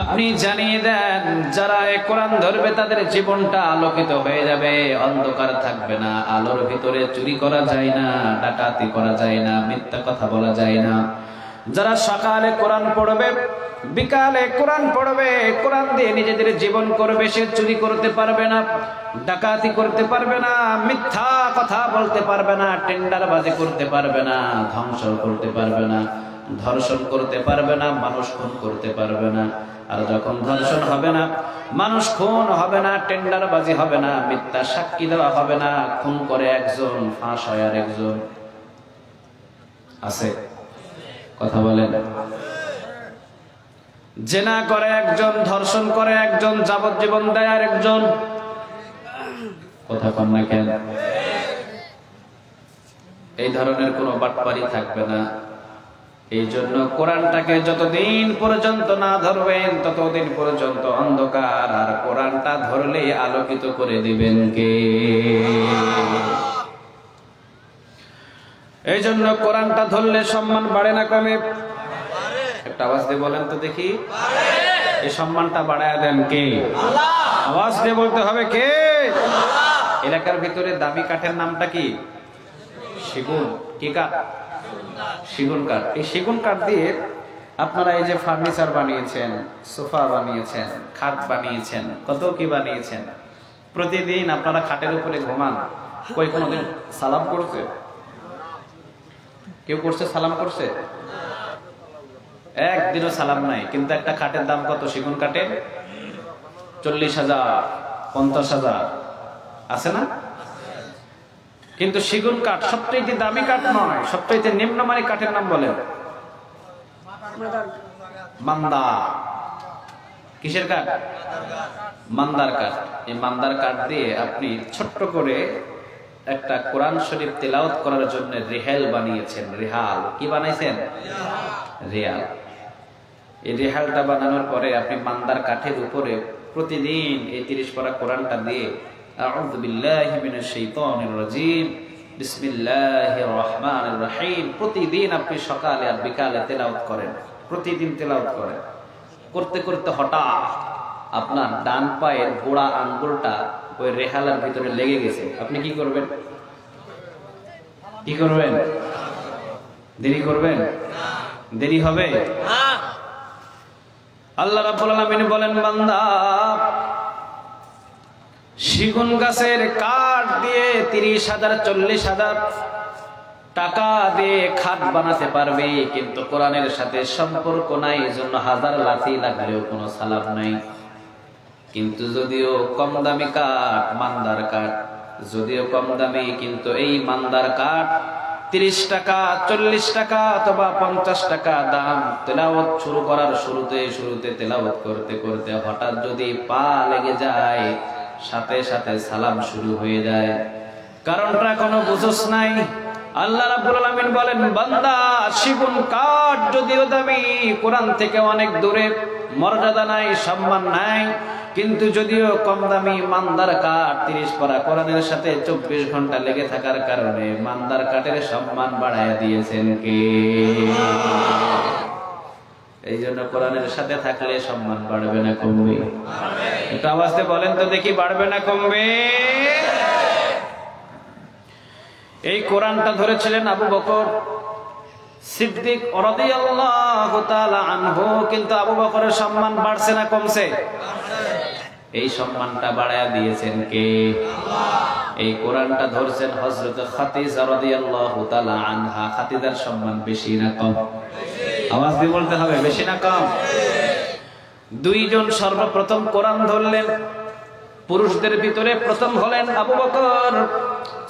আপনি জানিয়ে দেন, যারা এই কোরআন ধরবে তাদের জীবনটা আলোকিত হয়ে যাবে, অন্ধকার থাকবে না। আলোর ভিতরে চুরি করা যায় না, ডাকাতি করা যায় না, মিথ্যা কথা বলা যায় না। যারা সকালে কোরআন পড়বে, বিকালে কোরআন পড়বে, কোরআন দিয়ে নিজেদের জীবন করবে, সে চুরি করতে পারবে না, ডাকাতি করতে পারবে না, মিথ্যা কথা বলতে পারবে না, টেন্ডারবাজি করতে পারবে না, ধ্বংস করতে পারবে না, ধর্ষণ করতে পারবে না, মানুষ খুন করতে পারবে না। আর যখন ধর্ষণ হবে না, মানুষ খুন হবে না, টেন্ডারবাজি হবে না, মিথ্যা সাক্ষী দেওয়া হবে না, খুন করে একজন, ফাঁস হয় আর একজন। আছে? কথা বলেন। জেনা করে একজন, ধর্ষণ করে একজন, যাবজ্জীবন দেয় আর একজন। কথা কন না কেন? এই ধরনের কোনো বাটপারি থাকবে না। এই জন্য কোরআনটাকে যতদিন পর্যন্ত না ধরবেন ততদিন পর্যন্ত অন্ধকার, আর কোরআনটা ধরলে আলোকিত করে দিবেন কে? এই জন্য কোরআনটা ধরলে সম্মান বাড়ে না কমে? একটা আওয়াজ দিয়ে বলেন তো দেখি, এই সম্মানটা বাড়ায় দেন কে? আওয়াজ দিয়ে বলতে হবে কে? এলাকার ভিতরে দামি কাঠের নামটা কি? সেগুন। কি কাঠ? সেগুন কাঠ। এই সেগুন কাঠ দিয়ে আপনারা এই যে ফার্নিচার বানিয়েছেন, সোফা বানিয়েছেন, খাট বানিয়েছেন, কত কি বানিয়েছেন। প্রতিদিন আপনারা খাটের উপরে ঘুমান, কই কোনোদিন সালাম করছে? কেউ করছে? সালাম করছে? একদিনও সালাম নাই। কিন্তু একটা খাটের দাম কত? সেগুন কাঠের 40,000, 50,000 আছে না? কিন্তু সেগুন কাঠ সবচেয়ে দামি কাঠ নয়, সবচেয়ে নিম্নমানের কাঠের নাম বলেন? মান্দার। কিসের কাঠ? মান্দার কাঠ। এই মান্দার কাঠ দিয়ে আপনি ছোট্ট করে একটা কোরআন শরীফ তেলাওয়াত করার জন্য রেহাল বানিয়েছেন। রেহাল কি বানাইছেন? রেহাল। এই রেহালটা বানানোর পরে আপনি মান্দার কাঠের উপরে প্রতিদিন এই 30 পারা কোরআনটা দিয়ে আউযু বিল্লাহি মিনাশ শাইতানির রাজীম বিসমিল্লাহির রহমানির রহিম প্রতিদিন আপনি সকালে আর বিকালে তেলাওয়াত করেন। প্রতিদিন তেলাওয়াত করেন। করতে করতে হঠাৎ আপনার ডান পায়ের গোড়া আঙ্গুলটা ওই রেহালার ভিতরে লেগে গেছে। আপনি কি করবেন? কি করবেন? দেরি করবেন? দেরি হবে? আল্লাহ রাব্বুল আলামিন বলেন, বান্দা সেগুন গাছের কাঠ দিয়ে 30,000 40,000 টাকা দিয়ে খাট বানাতে পারবে, কিন্তু কোরআনের সাথে সম্পর্ক নাই, এজন্য 1000 লাঠি লাগলেও কোনো সালাম নাই। কিন্তু যদিও কম দামি কাঠ, মান্দার কাঠ, যদিও কম দামি, কিন্তু এই মান্দার কাঠ 30 টাকা 40 টাকা অথবা 50 টাকা দাম। তেলাওয়াত শুরু করার শুরুতে তেলাওয়াত করতে করতে হঠাৎ যদি পা লেগে যায়, সাথে সাথে সালাম শুরু হয়ে যায়। কারণটা কোনো বুঝোস নাই। আল্লাহ রাব্বুল আলামিন বলেন, বান্দা সেগুন কাঠ যদিও দামি, কোরআন থেকে অনেক দূরে, মর্যাদা নাই, সম্মান নাই, কিন্তু যদিও কম দামি মান্দার কাঠ 30 পারা কোরআনের সাথে 24 ঘন্টা লেগে থাকার কারণে মান্দার কাঠের সম্মান বাড়ায় দিয়েছেন কে? এই জন্য কোরআনের সাথে থাকলে সম্মান বাড়বে না কমবে? একটু আওয়াজে বলেন তো দেখি, বাড়বে না কমবে? এই কোরআনটা ধরেছিলেন আবু বকর সিদ্দিক রাদিয়াল্লাহু তাআলা আনহু, কিন্তু আবু বকরের সম্মান বাড়ছে না কমছে? এই সম্মানটা বাড়ায়া দিয়েছেন কে? এই কোরআনটা ধরছেন হযরত খাদিজা রাদিয়াল্লাহু তাআলা আনহা। খাদিজার সম্মান বেশি না কম? আওয়াজ দিয়ে বলতে হবে, বেশি না কম? দুইজন সর্বপ্রথম কোরআন ধরলেন। পুরুষদের ভিতরে প্রথম হলেন আবু বকর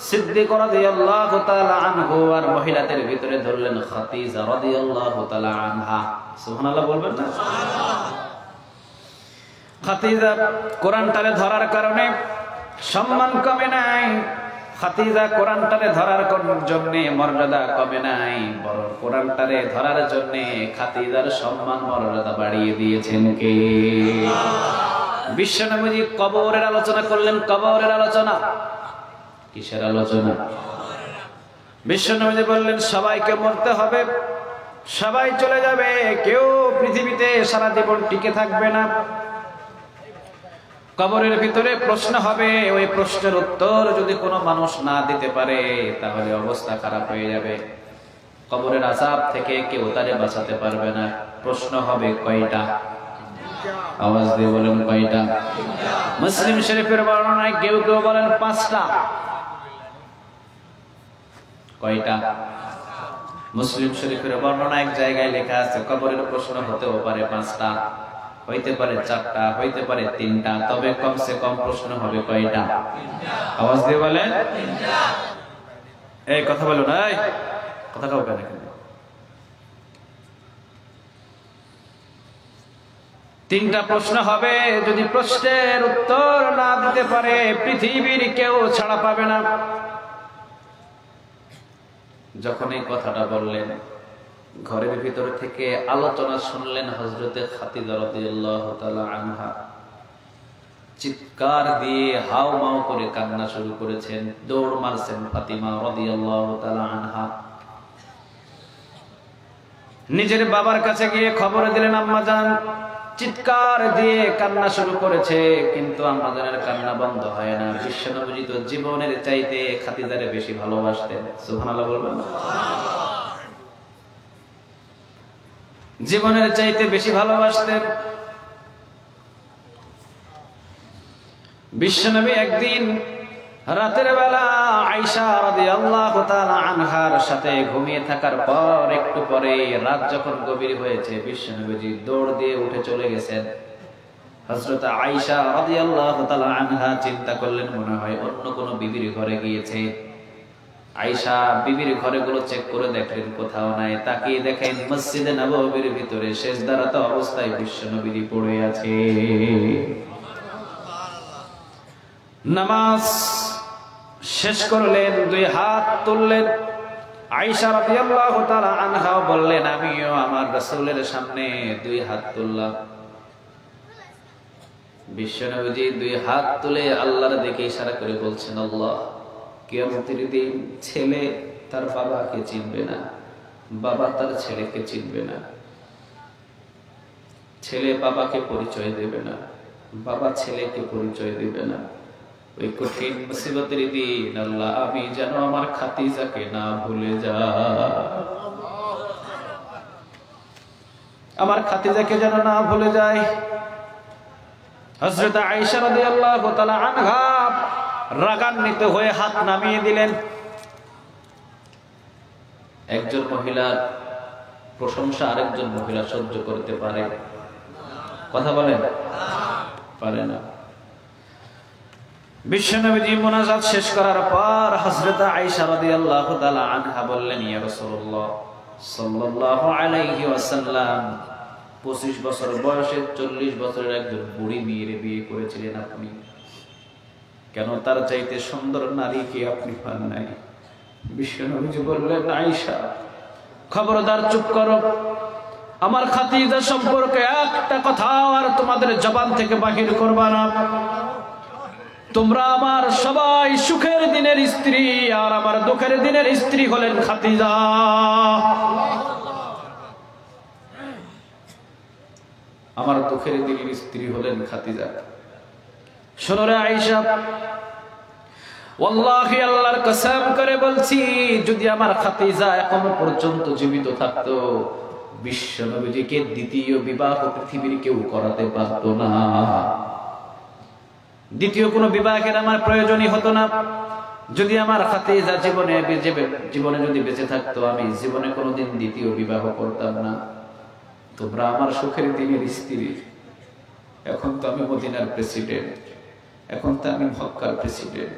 সিদ্দিক রাদিয়াল্লাহু তাআলা আনহু, আর মহিলাদের ভিতরে ধরলেন খাদিজা রাদিয়াল্লাহু তাআলা আনহা। সুবহানাল্লাহ বলবেন না? খাদিজা কোরআনটারে ধরার কারণে সম্মান কমে নাই। খাদিজা কোরআনটারে ধরার জন্য মর্যাদা কমে নাই, বরং কোরআনটারে ধরার জন্য খাদিজার সম্মান মর্যাদা বাড়িয়ে দিয়েছেন কে? বিশ্বনবী কবরের আলোচনা করলেন। কবরের আলোচনা কিসের আলোচনা? বিশ্বনবী বললেন, সবাইকে মরতে হবে, সবাই চলে যাবে, কেউ পৃথিবীতে সারা জীবন টিকে থাকবে না। কবরের ভিতরে প্রশ্ন হবে, ওই প্রশ্নের উত্তর যদি কোনো মানুষ না দিতে পারে তাহলে অবস্থা খারাপ হয়ে যাবে। কবরের আযাব থেকে কেউ তারে বাঁচাতে পারবে না। প্রশ্ন হবে কয়টা? আওয়াজ দিয়ে বলেন কয়টা? মুসলিম শরীফের বর্ণনায় কেউ কেউ বলেন 5টা। কয়টা? মুসলিম শরীফের বর্ণনা এক জায়গায় লেখা আছে কবরের প্রশ্ন হতেও পারে 5টা, হইতে পারে 4টা, হইতে পারে 3টা, তবে কমসে কম প্রশ্ন হবে কয়টা? আওয়াজ দিয়ে বলেন। এই কথা বলো না, এই কথা কাউ কেন? 3টা প্রশ্ন হবে। যদি প্রশ্নের উত্তর না দিতে পারে পৃথিবীর কেউ ছাড়া পাবে না। যখন এই কথাটা বললেন, ঘরের ভিতর থেকে আলোচনা শুনলেন হযরতে খাদিজা রাদিয়াল্লাহু তাআলা আনহা। চিৎকার দিয়ে হাউমাউ করে কান্না শুরু করেছেন, দৌড় মারছেন ফাতিমা রাদিয়াল্লাহু তাআলা আনহা। নিজের বাবার কাছে গিয়ে খবর দিলেন, আম্মাজান চিৎকার দিয়ে কান্না শুরু করেছে, কিন্তু আম্মাজানের কান্না বন্ধ হয় না। বিশ্বনবী তো জীবনের চাইতে খাদিজারে বেশি ভালোবাসতেন। সুবহানাল্লাহ বলবেন না? জীবনের চাইতে বেশি ভালোবাসতেন। বিশ্বনবী একদিন রাতের বেলা আয়েশা রাদিয়াল্লাহু তাআলা আনহার সাথে ঘুমিয়ে থাকার পর একটু পরে রাত যখন গভীর হয়েছে, বিশ্বনবীজি দৌড় দিয়ে উঠে চলে গেছেন। হযরত আয়েশা রাদিয়াল্লাহু তাআলা আনহা চিন্তা করলেন মনে হয় অন্য কোনো বিবির ঘরে গিয়েছে। আয়েশা বিবির ঘরগুলো চেক করে দেখলেন কোথাও নাই। তাকিয়ে দেখেন মসজিদে নববীর ভিতরে সিজদারত অবস্থায় বিশ্বনবী পড়ে আছে। নামাজ শেষ করলেন, দুই হাত তুললেন। আয়েশা রাদিয়াল্লাহু তাআলা আনহা বললেন, আমিও আমার রাসূলের সামনে দুই হাত তুললাম। বিশ্বনবী দুই হাত তুলে আল্লাহর দিকে ইশারা করে বলছেন, আল্লাহ, কিয়ামতের দিন ছেলে তার বাবাকে চিনবে না, বাবা তার ছেলেকে চিনবে না, ছেলে বাবাকে পরিচয় দেবে না, বাবা ছেলেকে পরিচয় দেবে না। ওই কঠিন মুসিবতের দিন আল্লাহ আমি যেন আমার খাদিজাকে না ভুলে যাই, আমার খাদিজাকে যেন না ভুলে যাই। হযরত আয়েশা রাদিয়াল্লাহু তাআলা আনহা রাগান্বিত হয়ে হাত নামিয়ে দিলেন। একজন মহিলার প্রশংসা আরেকজন মহিলা সহ্য করতে পারে? কথা বলেন, পারে না। বিশ্বনবী মুনাজাত শেষ করার পর হযরত আয়েশা রাদিয়াল্লাহু তাআলা আনহা বললেন, ইয়া রাসূলুল্লাহ সাল্লাল্লাহু আলাইহি ওয়াসাল্লাম 25 বছর বয়সে 40 বছরের একজন বুড়ি মেয়ের বিয়ে করেছিলেন আপনি, কেন তার চাইতে সুন্দর নারী কি আপনি পান নাই? বিশ্বনবী বললেন, আয়েশা খবরদার চুপ করো, আমার খাদিজা সম্পর্কে একটা কথা আর তোমাদের জবান থেকে বাহির করবা না। তোমরা আমার সবাই সুখের দিনের স্ত্রী, আর আমার দুঃখের দিনের স্ত্রী হলেন খাদিজা। আমার দুঃখের দিনের স্ত্রী হলেন খাদিজা। শোনো রে আয়েশা, ওয়াল্লাহি আল্লাহর কসম করে বলছি, যদি আমার খাদিজা এখনো পর্যন্ত জীবিত থাকতো, বিশ্বনবীকে দ্বিতীয় বিবাহ পৃথিবীর কেউ করাতে পারত না। দ্বিতীয় কোনো বিবাহের আমার প্রয়োজনই হতো না। যদি আমার খাদিজা জীবনে যদি বেঁচে থাকতো, আমি জীবনে কোনোদিন দ্বিতীয় বিবাহ করতাম না। তোমরা আমার সুখের দিনের স্ত্রী। এখন তো আমি মদিনার প্রেসিডেন্ট, এখন তো আমি মক্কার প্রেসিডেন্ট,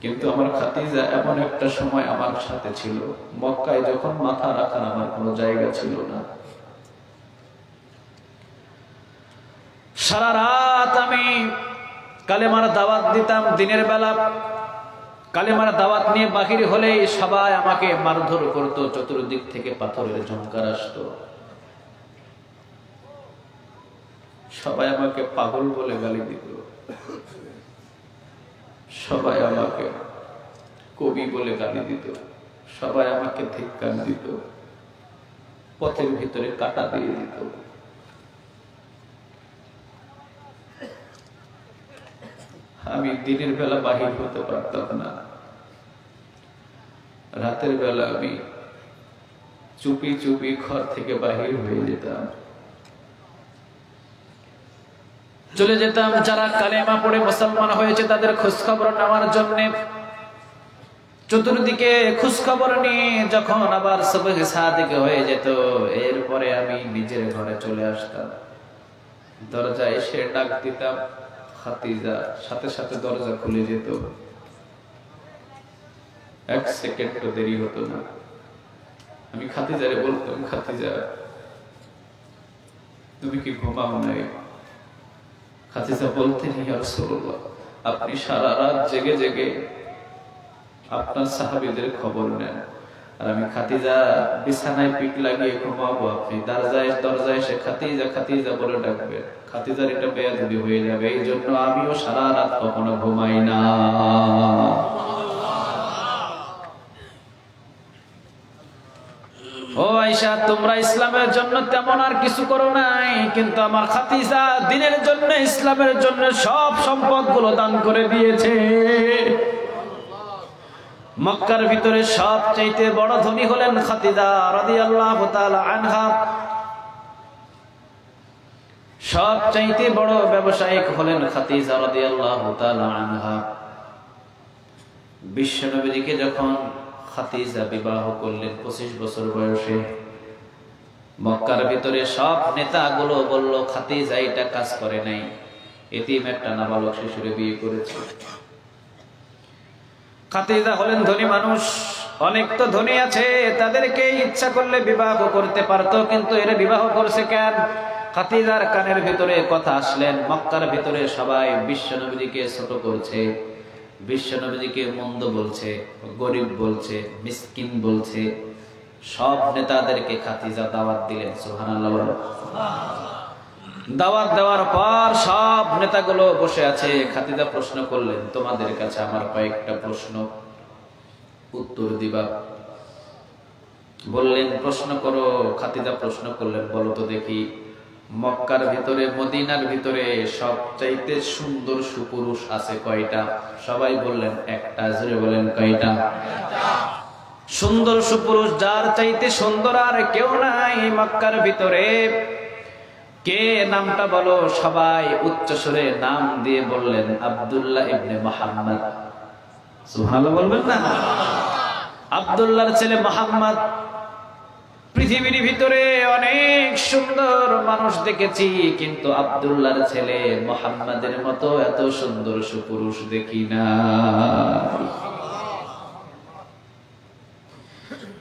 কিন্তু আমার খাদিজা এমন একটা সময় আমার সাথে ছিল, মক্কায় যখন মাথা রাখার আমার কোনো জায়গা ছিল না। সারা রাত আমি কালেমার দাওয়াত দিতাম, দিনের বেলা কালেমার দাওয়াত নিয়ে বাহির হলে সবাই আমাকে মারধর করতো, চতুর্দিক থেকে পাথরের ঝংকার আসতো, সবাই আমাকে পাগল বলে গালি দিত, সবাই আমাকে কবি বলে গালি দিত, সবাই আমাকে ধিক্কার দিত, পথের ভিতরে কাটা দিয়ে দিত। আমি দিনের বেলা বাহির হতে পারতাম না, রাতের বেলা আমি চুপি চুপি ঘর থেকে বাহির হয়ে যেতাম, চলে যেতাম যারা কালেমা পড়ে মুসলমান হয়েছে তাদের খোঁজখবর নেওয়ার জন্য। চতুর্দিকে খোঁজখবর নিয়ে যখন আবার সুবহ সাদিক হয়ে যেত, এরপরে আমি নিজের ঘরে চলে আসতাম, দরজায় এসে ডাক দিতাম খাদিজা, সাথে সাথে দরজা খুলে যেত, এক সেকেন্ডও দেরি হতো না। আমি খাদিজারে বলতাম, খাদিজা তুমি কি ঘুমাও নাই? খাদিজা বলতেন, ইয়া রাসূলুল্লাহ আপনি সারা রাত জেগে জেগে আপনার সাহাবীদের খবর নেন, আর আমি খাদিজা বিছানায় পিঠ লাগিয়ে ঘুমাবো, আপনি দরজায় এসে খাদিজা খাদিজা বলে ডাকবেন, খাদিজার এটা বেয়াদবি হয়ে যাবে, এই জন্য আমিও সারা রাত কখনো ঘুমাই না। ও আয়েশা, তোমরা ইসলামের জন্য তেমন আর কিছু করো নাই, কিন্তু আমার খাদিজা দ্বীনের জন্য, ইসলামের জন্য সব সম্পদ গুলো দান করে দিয়েছে। মক্কার ভিতরে সবচাইতে বড় ধনী হলেন খাদিজা রাদিয়াল্লাহু তাআলা আনহা। সবচাইতে বড় ব্যবসায়িক হলেন খাদিজা রাদিয়াল্লাহু তাআলা আনহা। বিশ্বনবীকে যখন খাদিজা বিবাহ করলেন 25 বছর বয়সে, মক্কার ভিতরে সব নেতাগুলো বলল খাদিজা এটা কাজ করে নাই, এতিম একটা নাবালক শিশুরে বিয়ে করেছে। খাদিজা হলেন ধনী মানুষ, অনেক তো ধনী আছে, তাদেরকে ইচ্ছা করলে বিবাহ করতে পারতো, কিন্তু এরা বিবাহ করছে কেন? খাদিজার কানের ভিতরে কথা আসলেন, মক্কার ভিতরে সবাই বিশ্বনবীকে ছোট করছে, বিশ্বনবীকে মন্দ বলছে, গরিব বলছে, মিসকিন বলছে। সব নেতাদেরকে খাদিজা দাওয়াত দিলেন। সুবহানাল্লাহ। দাওয়াত দেওয়ার পর সব নেতাগুলো বসে আছে। খাদিজা প্রশ্ন করলেন, তোমাদের কাছে আমার কয়েকটা প্রশ্ন, উত্তর দিবা। বললেন প্রশ্ন করো। খাদিজা প্রশ্ন করলেন, বলো তো দেখি, মক্কার ভিতরে মদিনার ভিতরে সবচাইতে সুন্দর সুপুরুষ আছে কয়টা? সবাই বললেন একটা। জোরে বলেন কয়টা? সুন্দর সুপুরুষ যার চাইতে সুন্দর আর কেউ নাই মক্কার ভিতরে, কে? নামটা বলো। সবাই উচ্চ সুরে নাম দিয়ে বললেন আব্দুল্লাহ ইবনে মুহাম্মদ। সুবহানাল্লাহ বলবেন না? আব্দুল্লাহর ছেলে মুহাম্মদ। পৃথিবীর ভিতরে অনেক সুন্দর মানুষ দেখেছি, কিন্তু আব্দুল্লাহর ছেলে মুহাম্মাদের মতো এত সুন্দর সুপুরুষ দেখি না।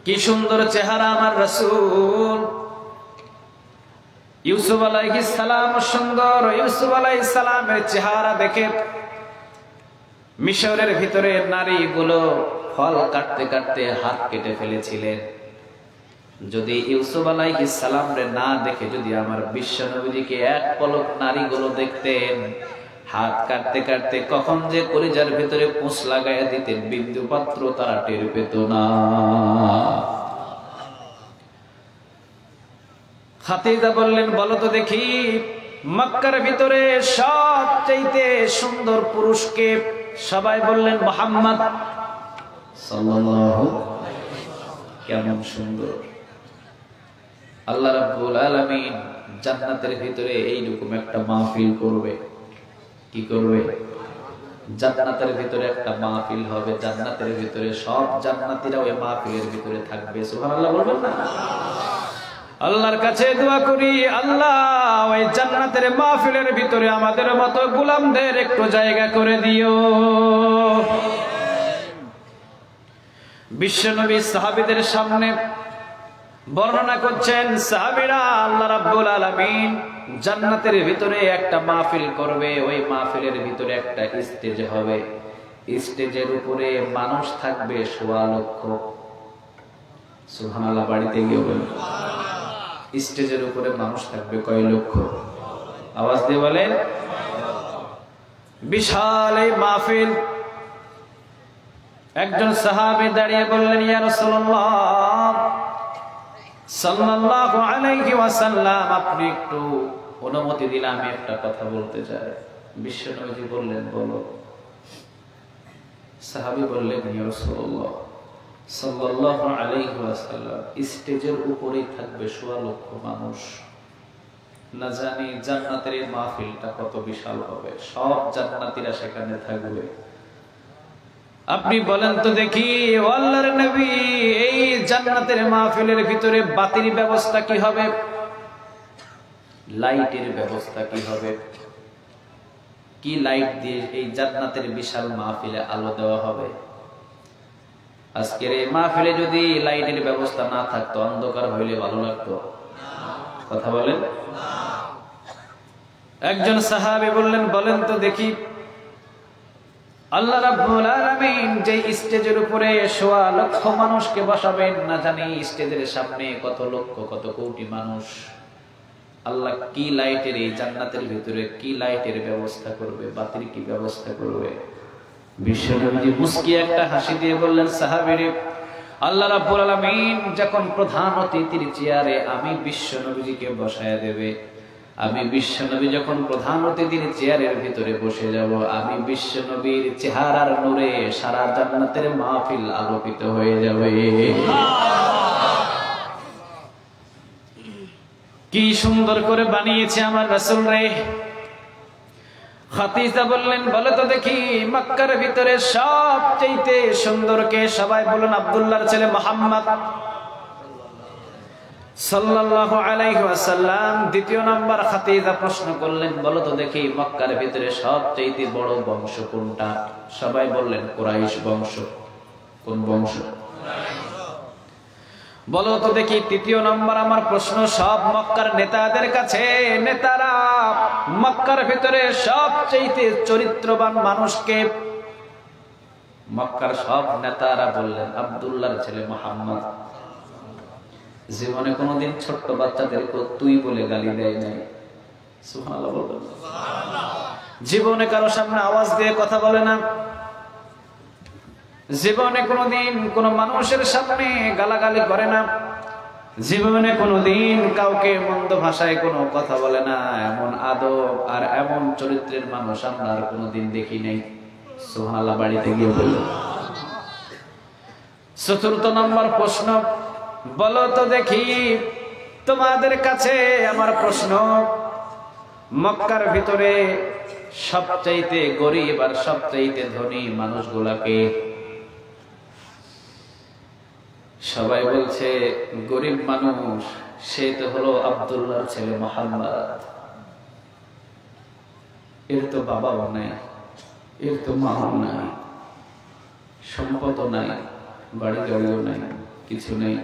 কি সুন্দর চেহারা আমার রাসূল। ইউসুফ আলাইহিস সালাম সুন্দর। ইউসুফ আলাইহিস সালামের চেহারা দেখে মিশরের ভিতরে নারীগুলো ফল কাটতে কাটতে হাত কেটে ফেলেছিলেন। যদি ইউসুফ আলাইহিস সালামরে না দেখে যদি আমার বিশ্বনবীকে এক পলক নারীগুলো দেখতেন, হাত কাটতে কাটতে কখন যে কলিজার ভিতরে পুঁছ লাগাইয়া দিতেন বিন্দু পাত্র তারা টের পেত না। খাদিজা বললেন, বলো তো দেখি, মক্কার ভিতরে সবচাইতে সুন্দর পুরুষকে? সবাই বললেন মুহাম্মদ সাল্লাল্লাহু। কেমন সুন্দর! আল্লাহ রাব্বুল আলামিন জান্নাতের ভিতরে এইরকম একটা মাহফিল করবে। কি করবে? জান্নাতের ভিতরে একটা মাহফিল হবে। জান্নাতের ভিতরে সব জান্নাতীরা ওই মাহফিলের ভিতরে থাকবে। সুবহানাল্লাহ বলবেন না? আল্লাহর কাছে দোয়া করি, আল্লাহ ওই জান্নাতের মাহফিলের ভিতরে আমাদের মতো গোলামদের একটু জায়গা করে দিও। বিশ্বনবী সাহাবীদের সামনে বর্ণনা করছেন, সাহাবীরা আল্লাহ রাব্বুল আলামিন জান্নাতের ভিতরে একটা মাহফিল করবে। ওই মাহফিলের ভিতরে একটা স্টেজ হবে। স্টেজের উপরে মানুষ থাকবে ১৬ লক্ষ। সুবহানাল্লাহ। বাড়িতে গিয়ে বলেন, স্টেজের উপরে মানুষ থাকবে কয় লক্ষ? আওয়াজ দিয়ে বলেন। বিশাল এই মাহফিল। একজন সাহাবী দাঁড়িয়ে বললেন, ইয়া রাসূলুল্লাহ সাল্লাল্লাহু আলাইহি ওয়াসাল্লাম, আপনি একটু অনুমতি দিলে আমি একটা কথা বলতে চাই। বিশ্বনবী বললেন, বলো। সাহাবী বললেন, ইয়া রাসূলুল্লাহ সাল্লাল্লাহু আলাইহি ওয়াসাল্লাম, স্টেজের উপরেই থাকবে ১৬ লক্ষ মানুষ। না জানি জান্নাতের এই মাহফিলটা কত বিশাল হবে। সব জান্নাতীরা সেখানে থাকবে। আপনি বলেন তো দেখি, ও আল্লাহর নবী, এই জান্নাতের মাহফিলের ভিতরে বাতির ব্যবস্থা কি হবে? লাইটের ব্যবস্থা কি হবে? কি লাইট দিয়ে এই জান্নাতের বিশাল মাহফিলে আলো দেওয়া হবে? আজকের এই মাহফিলে যদি লাইটের ব্যবস্থা না থাকতো, অন্ধকার হইলে ভালো লাগতো? কথা বলেন। একজন সাহাবী বললেন, বলেন তো দেখি, আল্লাহ রাব্বুল আলামিন যে স্টেজের উপরে ১৬ লক্ষ মানুষকে বসাবেন, না জানি স্টেজের সামনে কত লক্ষ কত কোটি মানুষ, আল্লাহ কি লাইটের এই জান্নাতের ভিতরে কি লাইটের ব্যবস্থা করবে? বাতির কি ব্যবস্থা করবে? বিশ্বনবী মুস্কি একটা হাসি দিয়ে বললেন, সাহাবীরে, আল্লাহ রাব্বুল আলামিন যখন প্রধান অতিথির চেয়ারে আমি বিশ্বনবীকে বসায়া দেবে, আমি বিশ্বনবী যখন প্রধান অতিথির চেয়ারের ভিতরে বসে যাব, আমি বিশ্বনবীর চেহারার নূরে সারা জান্নাতের মাহফিল আলোকিত হয়ে যাবে। কি সুন্দর করে বানিয়েছে আমার রাসূল রে। খাদিজা বললেন, বলে তো দেখি মক্কার ভিতরে সবচেয়ে সুন্দর কে? সবাই বলুন আব্দুল্লাহর ছেলে মুহাম্মদ সাল্লাল্লাহু আলাইহি ওয়াসাল্লাম। দ্বিতীয় নাম্বার খাদিজা প্রশ্ন করলেন, বলো তো দেখি মক্কার ভিতরে সবচেয়ে বড় বংশ কোনটা? সবাই বললেন কুরাইশ বংশ। কোন বংশ? বলো তো দেখি। তৃতীয় নাম্বার আমার প্রশ্ন সব মক্কার নেতাদের কাছে, নেতারা মক্কার ভিতরে সবচেয়ে চরিত্রবান মানুষকে? মক্কার সব নেতারা বললেন আব্দুল্লাহর ছেলে মুহাম্মদ। জীবনে কোনোদিন ছোট্ট বাচ্চাদেরকে তুই বলে গালি দেয় নাই। সুবহানাল্লাহ বলবেন। জীবনে কারো সামনে আওয়াজ দিয়ে কথা বলে না। জীবনে কোনোদিন কোন মানুষের সামনে গালাগালি করে না। জীবনে কোনোদিন কাউকে মন্দ ভাষায় কোনো কথা বলে না। এমন আদব আর এমন চরিত্রের মানুষ আমরা আর কোনোদিন দেখি নাই। সুবহানাল্লাহ বাড়িতে গিয়ে বলল। চতুর্থ নম্বর প্রশ্ন, বলো তো দেখি তোমাদের কাছে আমার প্রশ্ন, মক্কার ভিতরে সবচাইতে গরিব আর সবচাইতে ধনী মানুষগুলাকে? সবাই বলছে গরিব মানুষ সে তো হলো আব্দুল্লাহর ছেলে মুহাম্মদ। এর তো বাবাও নাই, এর তো মাও নাই, সম্পদও নাই, বাড়ি গাড়িও নাই, কিছু নেই।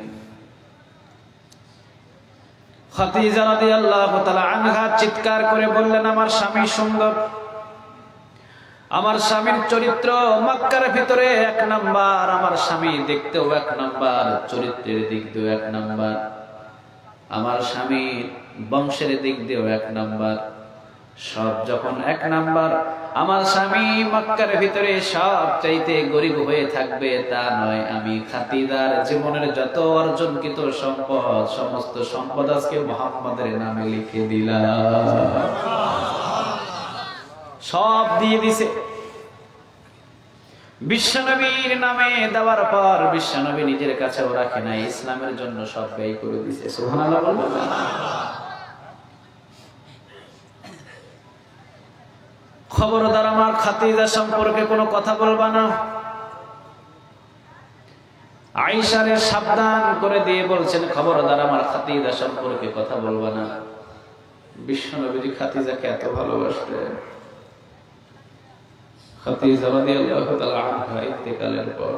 খাদিজা রাদিয়াল্লাহু তাআলা আনহা চিৎকার করে বললেন, আমার স্বামী সুন্দর, আমার স্বামীর চরিত্র মক্কার ভিতরে এক নাম্বার, আমার স্বামী দেখতেও এক নাম্বার, চরিত্রের দিক দিয়েও এক নাম্বার, আমার স্বামীর বংশের দিক দিয়েও এক নাম্বার। সব যখন এক নাম্বার, আমার স্বামী মক্কার ভিতরে সব চাইতে গরিব হয়ে থাকবে তা নয়। আমি খাদিজার জীবনের যত অর্জনকৃত সম্পদ, সমস্ত সম্পদ আজকে মুহাম্মাদের নামে লিখে দিলাম। সব দিয়ে দিছে। বিশ্বনবীর নামে দেওয়ার পর বিশ্বনবী নিজের কাছেও রাখে নাই, ইসলামের জন্য সব ব্যয় করে দিছে। সুবহানাল্লাহ বলবেন। খবরদার আমার খাদিজা সম্পর্কে কোনো কথা বলবা না। আয়েশারে সাবধান করে দিয়ে বলছেন, খবরদার আমার খাদিজা সম্পর্কে কথা বলবা না। বিশ্বনবী খাদিজাকে এত ভালোবাসতেন। খাদিজা রাদিয়াল্লাহু তাআলা আনহা ইন্তেকালের পর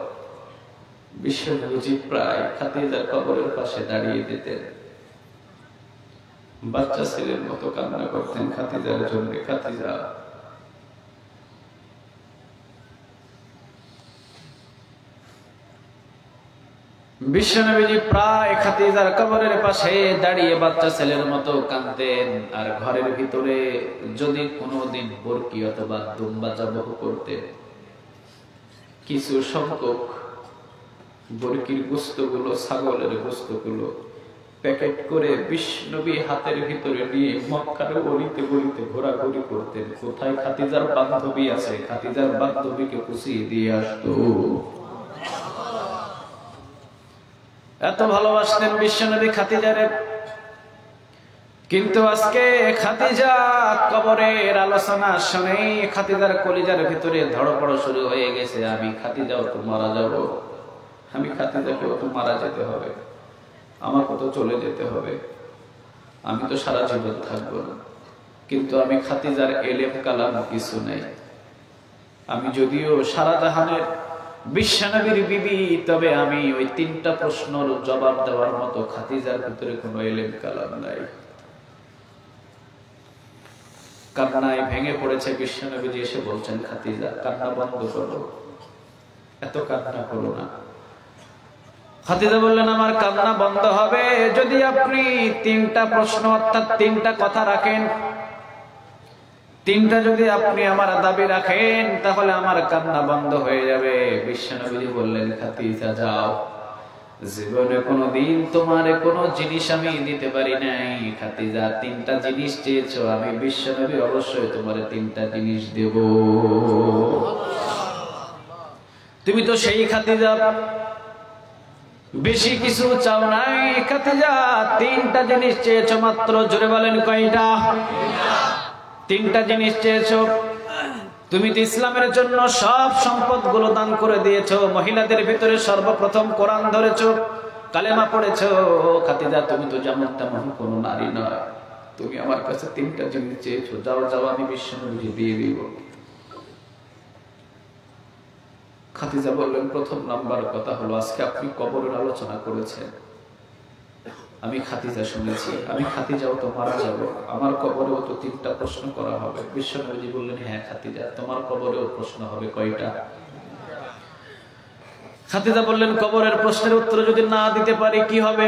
বিশ্বনবী প্রায় খাদিজার কবরের পাশে দাঁড়িয়ে দিতেন, বাচ্চা ছেলের মতো কান্না করতেন খাদিজার জন্য। খাদিজা বিশ্বনবী প্রায় খাদিজার কবরের পাশে দাঁড়িয়ে বাচ্চা ছেলের মতো কাঁদতেন। আর ঘরের ভিতরে যদি কোনোদিন বরকি অথবা দুম্বা জবাহ করতেন, কিছু সংখ্যক বরকির গোশতগুলো, ছাগলের গোশতগুলো প্যাকেট করে বিশ্বনবী হাতের ভিতরে নিয়ে মক্কার গলিতে গলিতে ঘোরাঘুরি করতেন। কোথায় খাদিজার বান্ধবী আছে, খাদিজার বান্ধবীকে পুষিয়ে দিয়ে আসতো। এত ভালোবাসতেন বিশ্বনবী খাদিজারে। কিন্তু আজকে খাদিজা কবরের আলোচনা শুনে খাদিজার কলিজার ভিতরে ধড়পড় শুরু হয়ে গেছে। আমি খাদিজাও তো মারা যাব, আমি খাদিজাকেও তো মারা যেতে হবে, আমাকে তো চলে যেতে হবে, আমি তো সারা জীবন থাকবো না। কিন্তু আমি খাদিজার এলেম কালাম কিছু নেই। আমি যদিও সারা জাহানের বিশ্বনবীর বিবি, তবে আমি ওই তিনটা প্রশ্নের জবাব দেওয়ার মতো খাদিজার ভিতরে কোনো এলেম কালাম নাই। কান্নায় ভেঙে পড়েছে বিশ্বনবী এসে বলছেন, খাদিজা কান্না বন্ধ করো, এত কান্না করো না। খাদিজা বললেন, আমার কান্না বন্ধ হবে যদি আপনি তিনটা প্রশ্ন অর্থাৎ তিনটা কথা রাখেন। তিনটা যদি আপনি আমার দাবি রাখেন তাহলে আমার কান্না বন্ধ হয়ে যাবে। বিশ্বনবী বললেন, খাদিজা যাও, জীবনে কোনোদিন তোমার কোনো জিনিস আমি দিতে পারি নাই খাদিজা, তিনটা জিনিস চেয়েছো, আমি বিশ্বনবী অবশ্যই তোমার তিনটা জিনিস দেব। তুমি তো সেই খাদিজা, বেশি কিছু চাও নাই খাদিজা, তিনটা জিনিস চেয়েছো মাত্র। জোরে বলেন কয়টা? তিনটা জিনিস চেয়েছো। তুমি তো ইসলামের জন্য সব সম্পদগুলো দান করে দিয়েছো, মহিলাদের ভিতরে সর্বপ্রথম কোরআন ধরেছো, কালেমা পড়েছো। খাদিজা তুমি তো যেমন তেমন কোনো নারী নয়, তুমি আমার কাছে তিনটা জিনিস চেয়েছো, যাও যাও আমি বিশ্বনবীকে দিয়ে দিব। খাদিজা বললেন, প্রথম নাম্বার কথা হলো আজকে আপনি কবরের আলোচনা করেছেন, আমি খাদিজা শুনেছি, আমি খাদিজাও তো মারা যাব, আমার কবরেও তো তিনটা প্রশ্ন করা হবে। বিশ্বনবী বললেন, হ্যাঁ খাদিজা তোমার কবরেও প্রশ্ন হবে। কয়টা? খাদিজা বললেন, কবরের প্রশ্নের উত্তর যদি না দিতে পারি কি হবে?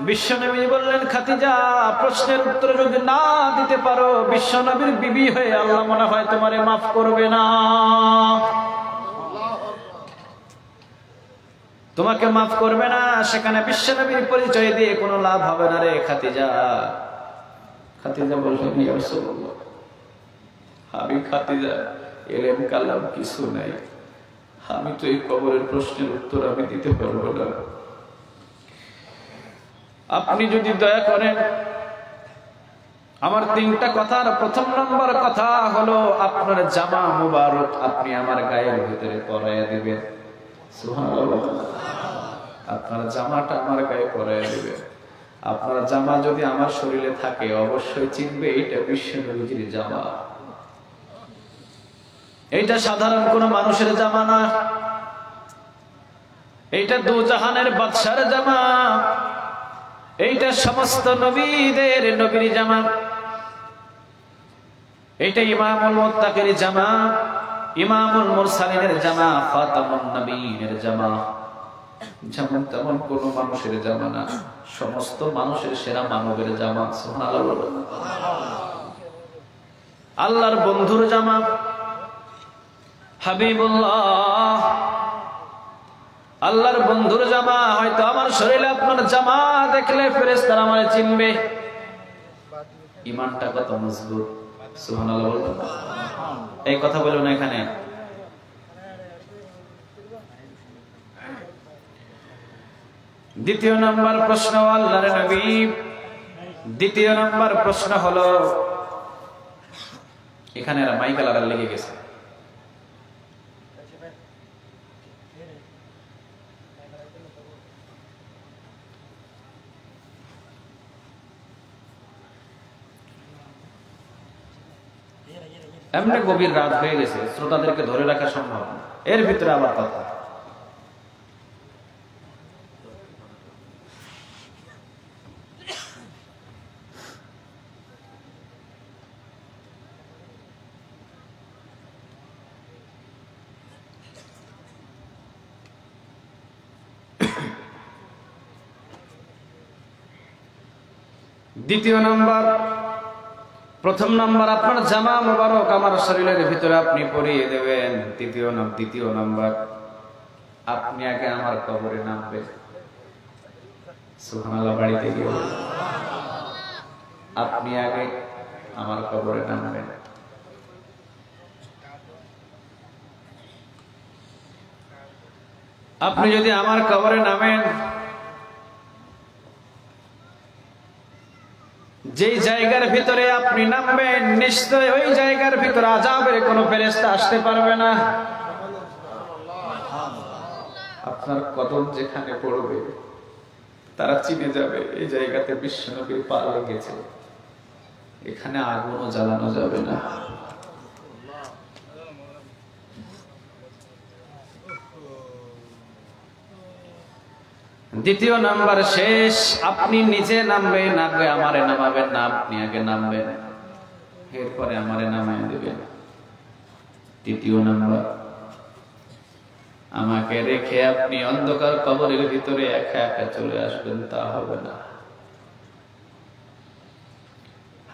বিশ্বনবী বললেন, খাদিজা প্রশ্নের উত্তর যদি না দিতে পারো, বিশ্বনবীর বিবি হয়ে আল্লাহ মনে হয় তোমারে মাফ করবে না, তোমাকে মাফ করবে না। সেখানে বিশ্বনবীর পরিচয় দিয়ে কোনো লাভ হবে না রে খাদিজা। খাদিজা বললেন, ইয়া রাসূলুল্লাহ আমি খাদিজা ইলম কালাম কিছু নাই, আমি তো এই কবরের প্রশ্নের উত্তর আমি দিতে পারবো না। আপনি যদি দয়া করেন আমার তিনটা কথার প্রথম নম্বর কথা হলো আপনার জামা মুবারক আপনি আমার গায়ের ভিতরে পরাইয়া দিবেন। সুবহানাল্লাহ। আপনার জামাটা আমার গায়ে পরাইয়া দিবেন। আপনার জামা যদি আমার শরীরে থাকে অবশ্যই চিনবে এটা বিশ্বনবীর জামা, এইটা সাধারণ কোন মানুষের জামা না, এইটা দুজাহানের বাদশার জামা, এইটা সমস্ত নবীদের নবীর জামা, এইটা ইমামুল মুত্তাকির জামা, ইমামুল মুরসালিনের জামা, খাতামুন নবীনের জামা। যেমন তেমন কোন মানুষের জামা না, সমস্ত মানুষের সেরা মানবের জামা। সুবহানাল্লাহ। আল্লাহর বন্ধুর জামা, হাবিবুল্লাহ আল্লাহর বন্ধুর জামা। হয়তো আমার শরীরে আপনার জামা দেখলে ফেরেশতারা আমারে চিনবে। ঈমানটা কত মজবুত। সুবহানাল্লাহ। এই কথা বলুন এখানে। দ্বিতীয় নাম্বার প্রশ্ন আল্লাহর নবী, দ্বিতীয় নাম্বার প্রশ্ন হলো, এখানে মাইকেল আর লেগে গেছে। এমনি গভীর রাত হয়ে গেছে, শ্রোতাদেরকে ধরে রাখা সম্ভব না, এর ভিতরে আবার কথা। দ্বিতীয় নাম্বার, প্রথম নাম্বার আপনার জামা মোবারক আমার শরীরের ভিতরে আপনি পরিয়ে দেবেন। দ্বিতীয় নাম্বার আপনি আগে আমার কবরে নামবেন। সুবহানাল্লাহ। বাড়িতে গিয়ে আপনি আগে আমার কবরে নামবেন। আপনি যদি আমার কবরে নামেন, যেই জায়গার ভিতরে আপনি নামবেন নিশ্চয় ওই জায়গার ভিতরে আযাবের কোনো ফেরেশতা আসতে পারবে না। আপনার কদম যেখানে পড়বে তারা চিনে যাবে এই জায়গাতে বিশ্বনবীর পা লেগেছে, এখানে আগুনও জ্বালানো যাবে না। দ্বিতীয় নাম্বার শেষ, আপনি নিজে নামবেন, আগে আমারে নামাবেন না, আপনি আগে নামবেন, এরপরে আমারে নামায় দেবেন। তৃতীয় নাম্বার, আমাকে রেখে আপনি অন্ধকার কবরের ভিতরে একা একা চলে আসবেন, তা হবে না।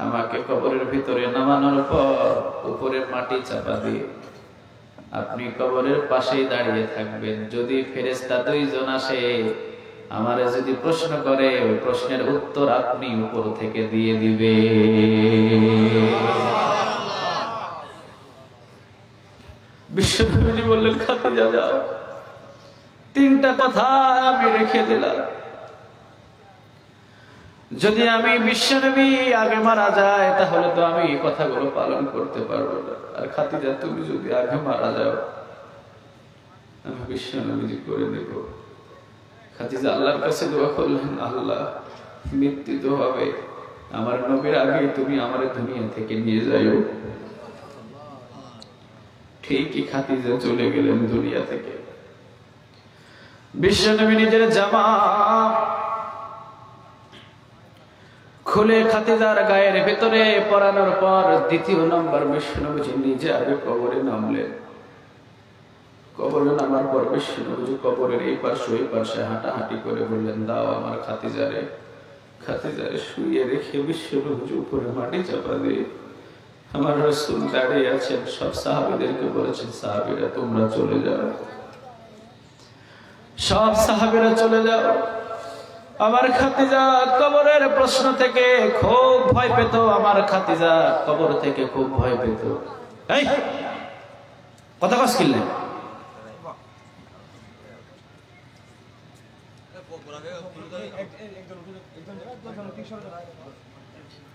আমাকে কবরের ভিতরে নামানোর পর উপরে মাটি চাপা দিয়ে আপনি কবরের পাশেই দাঁড়িয়ে থাকবেন। যদি ফেরেশতা দুইজন আসে আমারে যদি প্রশ্ন করে ওই প্রশ্নের উত্তর আপনি উপর থেকে দিয়ে দিবে। বিশ্বনবী বললেন, খাদিজা যাও, তিনটা কথা আমি রেখে দিলাম, যদি আমি বিশ্বনবী আগে মারা যায় তাহলে তো আমি এই কথাগুলো পালন করতে পারবো না, আর খাদিজা তুমি যদি আগে মারা যাও আমি বিশ্বনবী করে দেব। খাদিজা আল্লাহর কাছে দোয়া করলেন, আল্লাহ মৃত্যু তো হবে, আমার নবীর আগে তুমি আমার দুনিয়া থেকে নিয়ে যাও। ঠিকই খাদিজা চলে গেলেন দুনিয়া থেকে। বিশ্বনবী নিজের জামা খুলে খাদিজার গায়ের ভেতরে পরানোর পর দ্বিতীয় নম্বর বিশ্বনবী নিজে আগে কবরে নামলেন। কবরে নামার পর বিশ্বনবী কবরের এই পাশে ওই পাশে হাঁটাহাঁটি করে বললেন, দাও আমার খাদিজারে। খাদিজারে শুয়ে রেখে বিশ্বনবী উপরে মাটি চাপা দিয়ে আমার রাসূল দাঁড়িয়ে আছেন। সব সাহাবীদেরকে বলেছেন, সাহাবীরা তোমরা চলে যাও, সব সাহাবীরা চলে যাও। আমার খাদিজা কবরের প্রশ্ন থেকে খুব ভয় পেত, আমার খাদিজা কবর থেকে খুব ভয় পেত। এই কথা কস কিনলে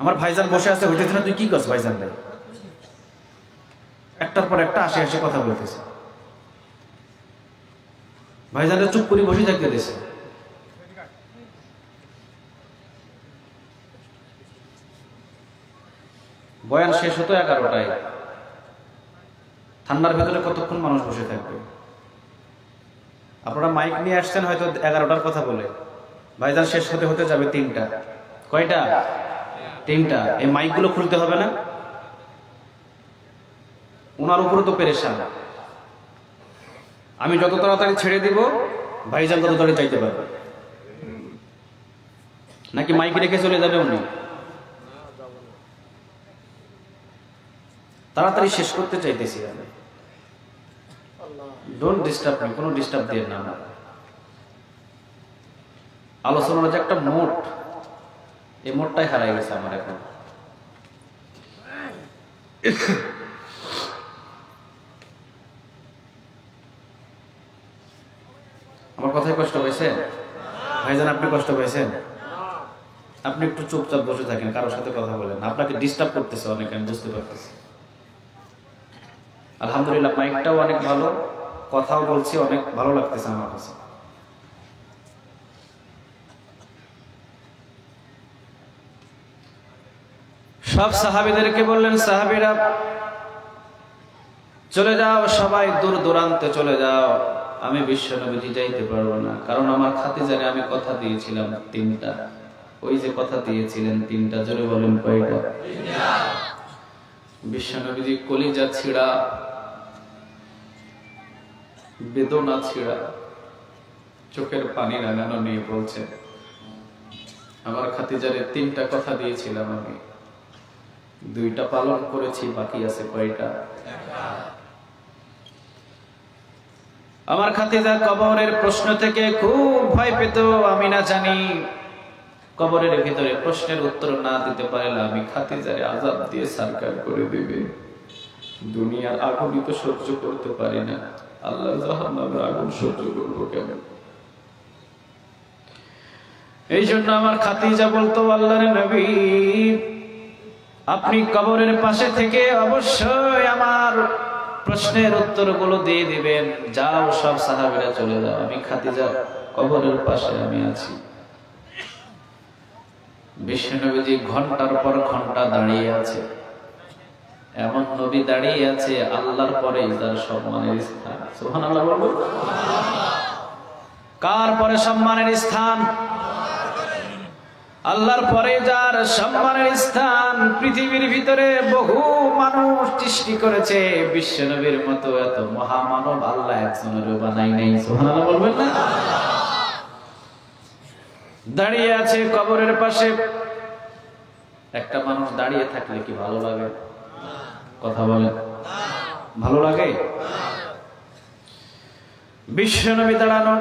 আমার ভাইজান বসে আছে, হইতেছে না, তুই কি করছ ভাইজান? একটার পর একটা আসে আসে কথা বলতেছে। ভাইজানরা চুপ করে বসে থাকতে দিয়েছে। বয়ান শেষ হতো 11টায়। ঠান্ডার ভেতরে কতক্ষণ মানুষ বসে থাকবে? আপনারা মাইক নিয়ে আসছেন হয়তো 11টার কথা বলে, ভাইজান শেষ হতে হতে যাবে 3টা। কয়টা? 3টা। এই মাইকগুলো খুলতে হবে না? ওনার উপরে তো পেরেশান। আমি যত তাড়াতাড়ি ছেড়ে দিব ভাইজান তত তাড়াতাড়ি চাইতে পারবে, নাকি মাইক রেখে চলে যাবে উনি? তাড়াতাড়ি শেষ করতে চাইতেছি আমি। ডোন্ট ডিস্টার্ব মি, কোনো ডিস্টার্ব দিয়ে না। আলোচনার যে একটা মোট, এই মোটটাই হারাই গেছে আমার এখন। আমার কথায় কষ্ট হয়েছে? ভাইজান আপনি কষ্ট পেয়েছেন? আপনি একটু চুপচাপ বসে থাকেন, কারোর সাথে কথা বলেন। আপনাকে ডিস্টার্ব করতেছে অনেক, আমি বুঝতে পারতেছি। আলহামদুলিল্লাহ মাইকটাও অনেক ভালো, কথাও বলছি, অনেক ভালো লাগতেছে আমার কাছে। সব সাহাবীদেরকে বললেন, সাহাবীরা চলে যাও, সবাই দূর দূরান্তে চলে যাও, আমি বিশ্বনবীজি যাইতে পারবো না, কারণ আমার খাদিজারে আমি কথা দিয়েছিলাম 3টা। ওই যে কথা দিয়েছিলেন 3টা, জোরে বলেন কয়টা? বিশ্বনবীজি কলিজা ছিঁড়া, বেদনা ছিঁড়া, চোখের পানি রাঙানো নিয়ে বলছে, আমার খাদিজারে 3টা কথা দিয়েছিলাম, আমি 2টা পালন করেছি, বাকি আছে কয়টা? আমার খাদিজা কবরের প্রশ্ন থেকে খুব ভয় পেত। আমি না জানি কবরের ভিতরে প্রশ্নের উত্তর না দিতে পারলে আমি খাদিজারে আযাব দিয়ে সরকার করে দেবে। দুনিয়ার আগুনই তো সহ্য করতে পারি না, আল্লাহ জাহান্নামের আগুন সহ্য করবো কেমন? এই জন্য আমার খাদিজা বলতো, আল্লাহর নবী আপনি কবরের পাশে থেকে অবশ্যই আমার প্রশ্নের উত্তরগুলো দিয়ে দিবেন। যাও, সব সাহাবীরা চলে যাও, আমি খাদিজা কবরের পাশে আমি আছি। বিশ্বনবীজি ঘন্টার পর ঘন্টা দাঁড়িয়ে আছে। এমন নবী দাঁড়িয়ে আছে আল্লাহর পরে যার সম্মানের স্থান। সুবহানাল্লাহ বলবো? কার পরে সম্মানের স্থান? আল্লাহর পরে যার সম্মানের স্থান। পৃথিবীর ভিতরে বহু মানুষ সৃষ্টি করেছে, বিশ্বনবীর মতো এত মহামানব আল্লাহ একজনেরও বানাই নাই। সুবহানাল্লাহ বলবেন না? দাঁড়িয়ে আছে কবরের পাশে। একটা মানুষ দাঁড়িয়ে থাকলে কি ভালো লাগে? কথা বলেন, ভালো লাগে? বিশ্বনবী দাঁড়ানো,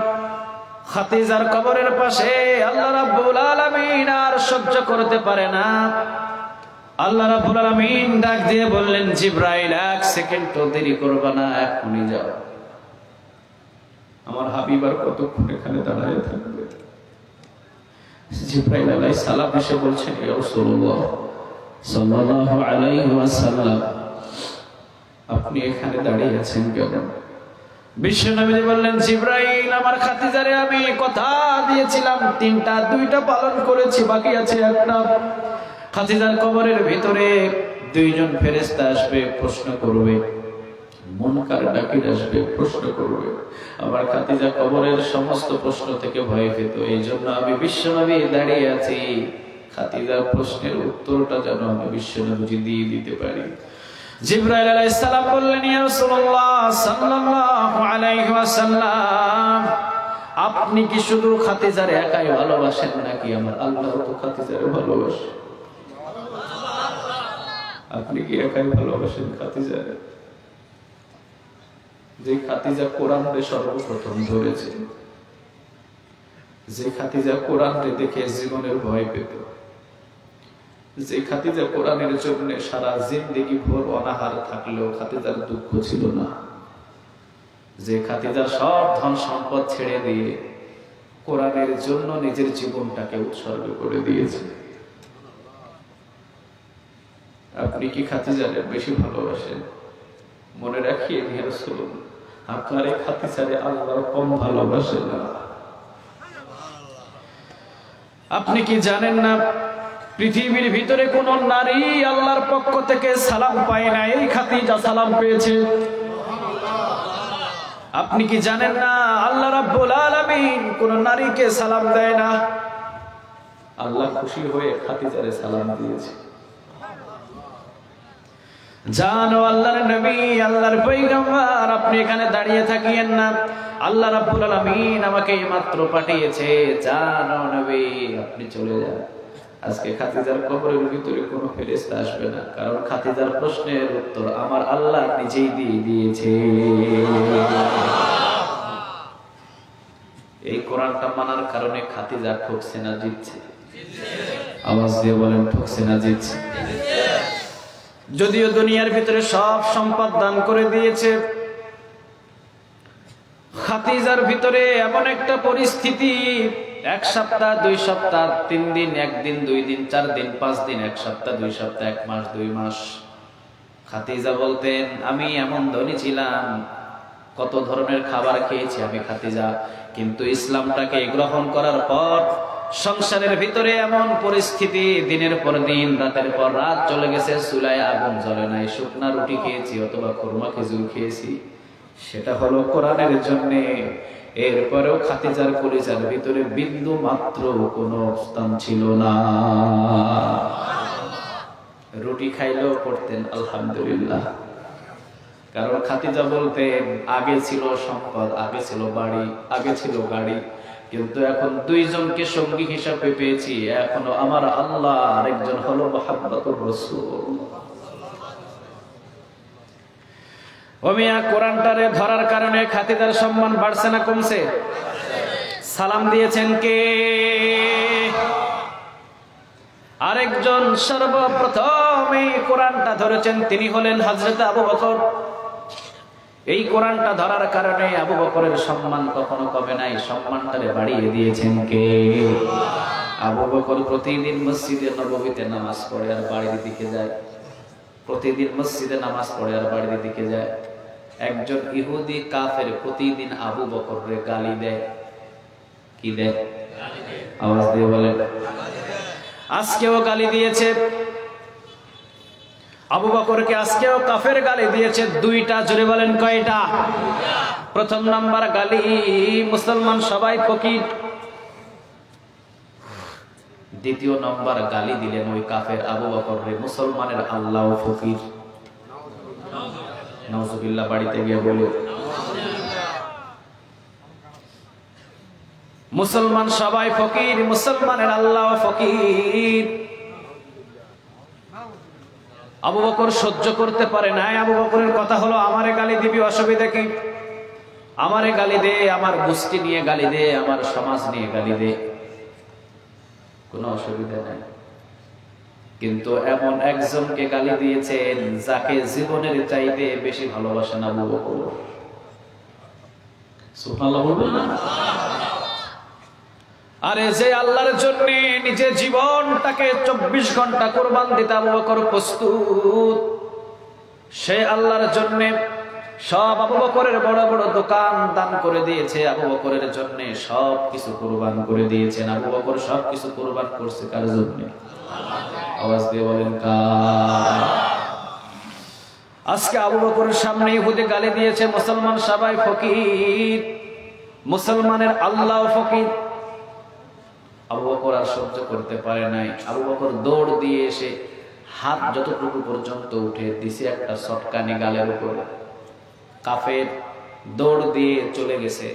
খাদিজার কবরের পাশে আল্লাহ রাব্বুল আলামিন আর সহ্য করতে পারে না। আল্লাহ রাব্বুল আলামিন ডাক দিয়ে বললেন, জিবরাইল, এক সেকেন্ড তো দেরি করবে না, এখনই যাও। আমার হাবিব আর কতক্ষণ এখানে দাঁড়িয়ে থাকবে? জিবরাইল আলাইহিস সালাম এসে বলছেন, ইয়া রাসূলুল্লাহ সাল্লাল্লাহু আলাইহি ওয়াসাল্লাম, আপনি এখানে দাঁড়িয়ে আছেন কেন? বিশ্বনবী বললেন, জিবরাইল, আমার খাদিজারে আমি কথা দিয়েছিলাম 3টা, 2টা পালন করেছি, বাকি আছে একটা। খাদিজার কবরের ভিতরে 2 জন ফেরেশতা আসবে, প্রশ্ন করবে, মুনকার নাকির আসবে, প্রশ্ন করবে। আমার খাদিজা কবরের সমস্ত প্রশ্ন থেকে ভয় পেত, এই জন্য আমি বিশ্বনবী দাঁড়িয়ে আছি, খাদিজার প্রশ্নের উত্তরটা যেন আমি বিশ্বনবী দিয়ে দিতে পারি। জিবরাইল আলাইহিস সালাম বললেন, ইয়া রাসূলুল্লাহ সাল্লাল্লাহু আলাইহি ওয়াসাল্লাম, আপনি কি শুধু খাদিজার একাই ভালোবাসেন নাকি আমার আল্লাহ তো খাদিজার ভালোবাসেন? আপনি কি একাই ভালোবাসেন খাদিজার? যে খাদিজা কোরআনে সর্বপ্রথম ধরেছে, যে খাদিজা কোরআনে দেখে জীবনের ভয় পেত, যে খাদিজা কোরআনের জন্য সারা জিন্দেগি ভোর অনাহার থাকলেও খাদিজার দুঃখ ছিল না, যে খাদিজা সব ধন সম্পদ ছেড়ে দিয়ে কোরআনের জন্য নিজের জীবনটাকে উৎসর্গ করে দিয়েছে, আপনি কি খাদিজারে বেশি ভালোবাসেন? মনে রাখিয়ে হে রাসূলুল্লাহ, আপনার এই খাদিজারে আল্লাহ কম ভালোবাসেন না। আপনি কি জানেন না পৃথিবীর ভিতরে কোন নারী আল্লাহর পক্ষ থেকে সালাম পায় না, এই খাদিজা সালাম পেয়েছে। আপনি কি জানেন না আল্লাহ রাব্বুল আলামিন কোন নারীকে সালাম দেয় না, আল্লাহ খুশি হয়ে খাদিজারে সালাম দিয়েছে। জানো আল্লাহর নবী, আল্লাহর পয়গম্বর, আপনি এখানে দাঁড়িয়ে থাকিয়েন না, আল্লাহ রাব্বুল আলামিন আমাকে মাত্র পাঠিয়েছে, জানো নবী আপনি চলে যান। আজকে খাদিজার কবরের ভিতরে কোনো ফেরেশতা আসবে না, কারণ খাদিজার প্রশ্নের উত্তর আমার আল্লাহ নিজেই দিয়ে দিয়েছে। এই কোরআনটা মানার কারণে খাদিজা ঠকছে না জিতছে? আওয়াজ দিয়ে বলেন, ঠকছে না জিতছে? যদিও দুনিয়ার ভিতরে সব সম্পদ দান করে দিয়েছে, খাদিজার ভিতরে এমন একটা পরিস্থিতি, 1 সপ্তাহ 2 সপ্তাহ 3 দিন 1 দিন 2 দিন 4 দিন 5 দিন 1 সপ্তাহ 2 সপ্তাহ 1 মাস 2 মাস। খাদিজা বলতেন, আমি এমন ধনী ছিলাম, কত ধরনের খাবার খেয়েছি আমি খাদিজা, কিন্তু ইসলামটাকে গ্রহণ করার পর সংসারের ভিতরে এমন পরিস্থিতি, দিনের পর দিন রাতের পর রাত চলে গেছে, চুলায় আগুন জ্বলে নাই, শুকনা রুটি খেয়েছি অথবা খুরমা খেজুর খেয়েছি, সেটা হলো কোরআনের জন্য। এরপরেও খাদিজার কলিজার ভিতরে বিন্দু মাত্র কোনো স্থান ছিল না। রুটি খাইলেও পড়তেন আলহামদুলিল্লাহ, কারণ খাদিজা বলতেন আগে ছিল সম্পদ, আগে ছিল বাড়ি, আগে ছিল গাড়ি, কিন্তু এখন 2 জনকে সঙ্গী হিসাবে পেয়েছি, এখনো আমার আল্লাহ, আরেকজন হলো মুহাম্মদুর রাসূল। ওমিয়া কোরআনটারে ধরার কারণে খাদিজার সম্মান বাড়ছে না কমছে? সালাম দিয়েছেন কে? আরেকজন সর্বপ্রথম এই কোরআনটা ধরেছেন, তিনি হলেন হযরত আবু বকর। এই কোরআনটা ধরার কারণে আবু বকরের সম্মান কখনো কমে নাই, সম্মানটারে বাড়িয়ে দিয়েছেন কে? আবু বকর প্রতিদিন মসজিদে নববীতে নামাজ পড়ে আর বাড়ির দিকে যায়, প্রতিদিন মসজিদে নামাজ পড়ে আর বাড়ির দিকে যায়। একজন ইহুদি কাফের প্রতিদিন আবু বকরকে গালি দেয়, কি দেয়? আওয়াজ দিয়ে বলেন। আজকেও গালি দিয়েছে আবু বকরকে, আজকেও কাফের গালি দিয়েছে 2টা, জোরে বলেন কয়টা? প্রথম নাম্বার গালি, মুসলমান সবাই ফকির। দ্বিতীয় নাম্বার গালি দিলেন ওই কাফের আবু বকরকে, মুসলমানের আল্লাহ ফকির। নাউজুবিল্লাহ, বাড়িতে গিয়ে বলে মুসলমান সবাই ফকির, মুসলমানের আল্লাহ ফকির। আবু বকর সহ্য করতে পারে না। আবু বকরের কথা হলো, আমারে গালি দিবি, অসুবিধা কি? আমারে গালি দে, আমার গোষ্ঠী নিয়ে গালি দে, আমার সমাজ নিয়ে গালি দে, কোনো অসুবিধা নাই। কিন্তু এমন একজনকে গালি দিয়েছেন যাকে জীবনের চাইতে বেশি ভালোবাসেন আবু বকর। সুবহানাল্লাহ বলবেন না? আরে যে আল্লাহর জন্য নিজের জীবনটাকে 24 ঘন্টা কুরবান দিতে আবু বকর প্রস্তুত, সে আল্লাহর জন্য সব আবু বকরের বড় বড় দোকান দান করে দিয়েছে, আবু বকরের জন্য সব কিছু কুরবান করে দিয়েছেন। আবু বকর সব কিছু কুরবান করছে কার জন্য? আওয়াজ দিয়ে বলেন কার? আজকে আবু বকরের সামনে ইহুদি গালি দিয়েছে, মুসলমান সবাই ফকির, মুসলমানের আল্লাহ ফকির। আবু বকর আর সহ্য করতে পারে নাই। আবু বকর দৌড় দিয়ে এসে হাত যতটুকু পর্যন্ত উঠে দিছে একটা সটকানি গালের উপরে। কাফের দৌড় দিয়ে চলে গেছে।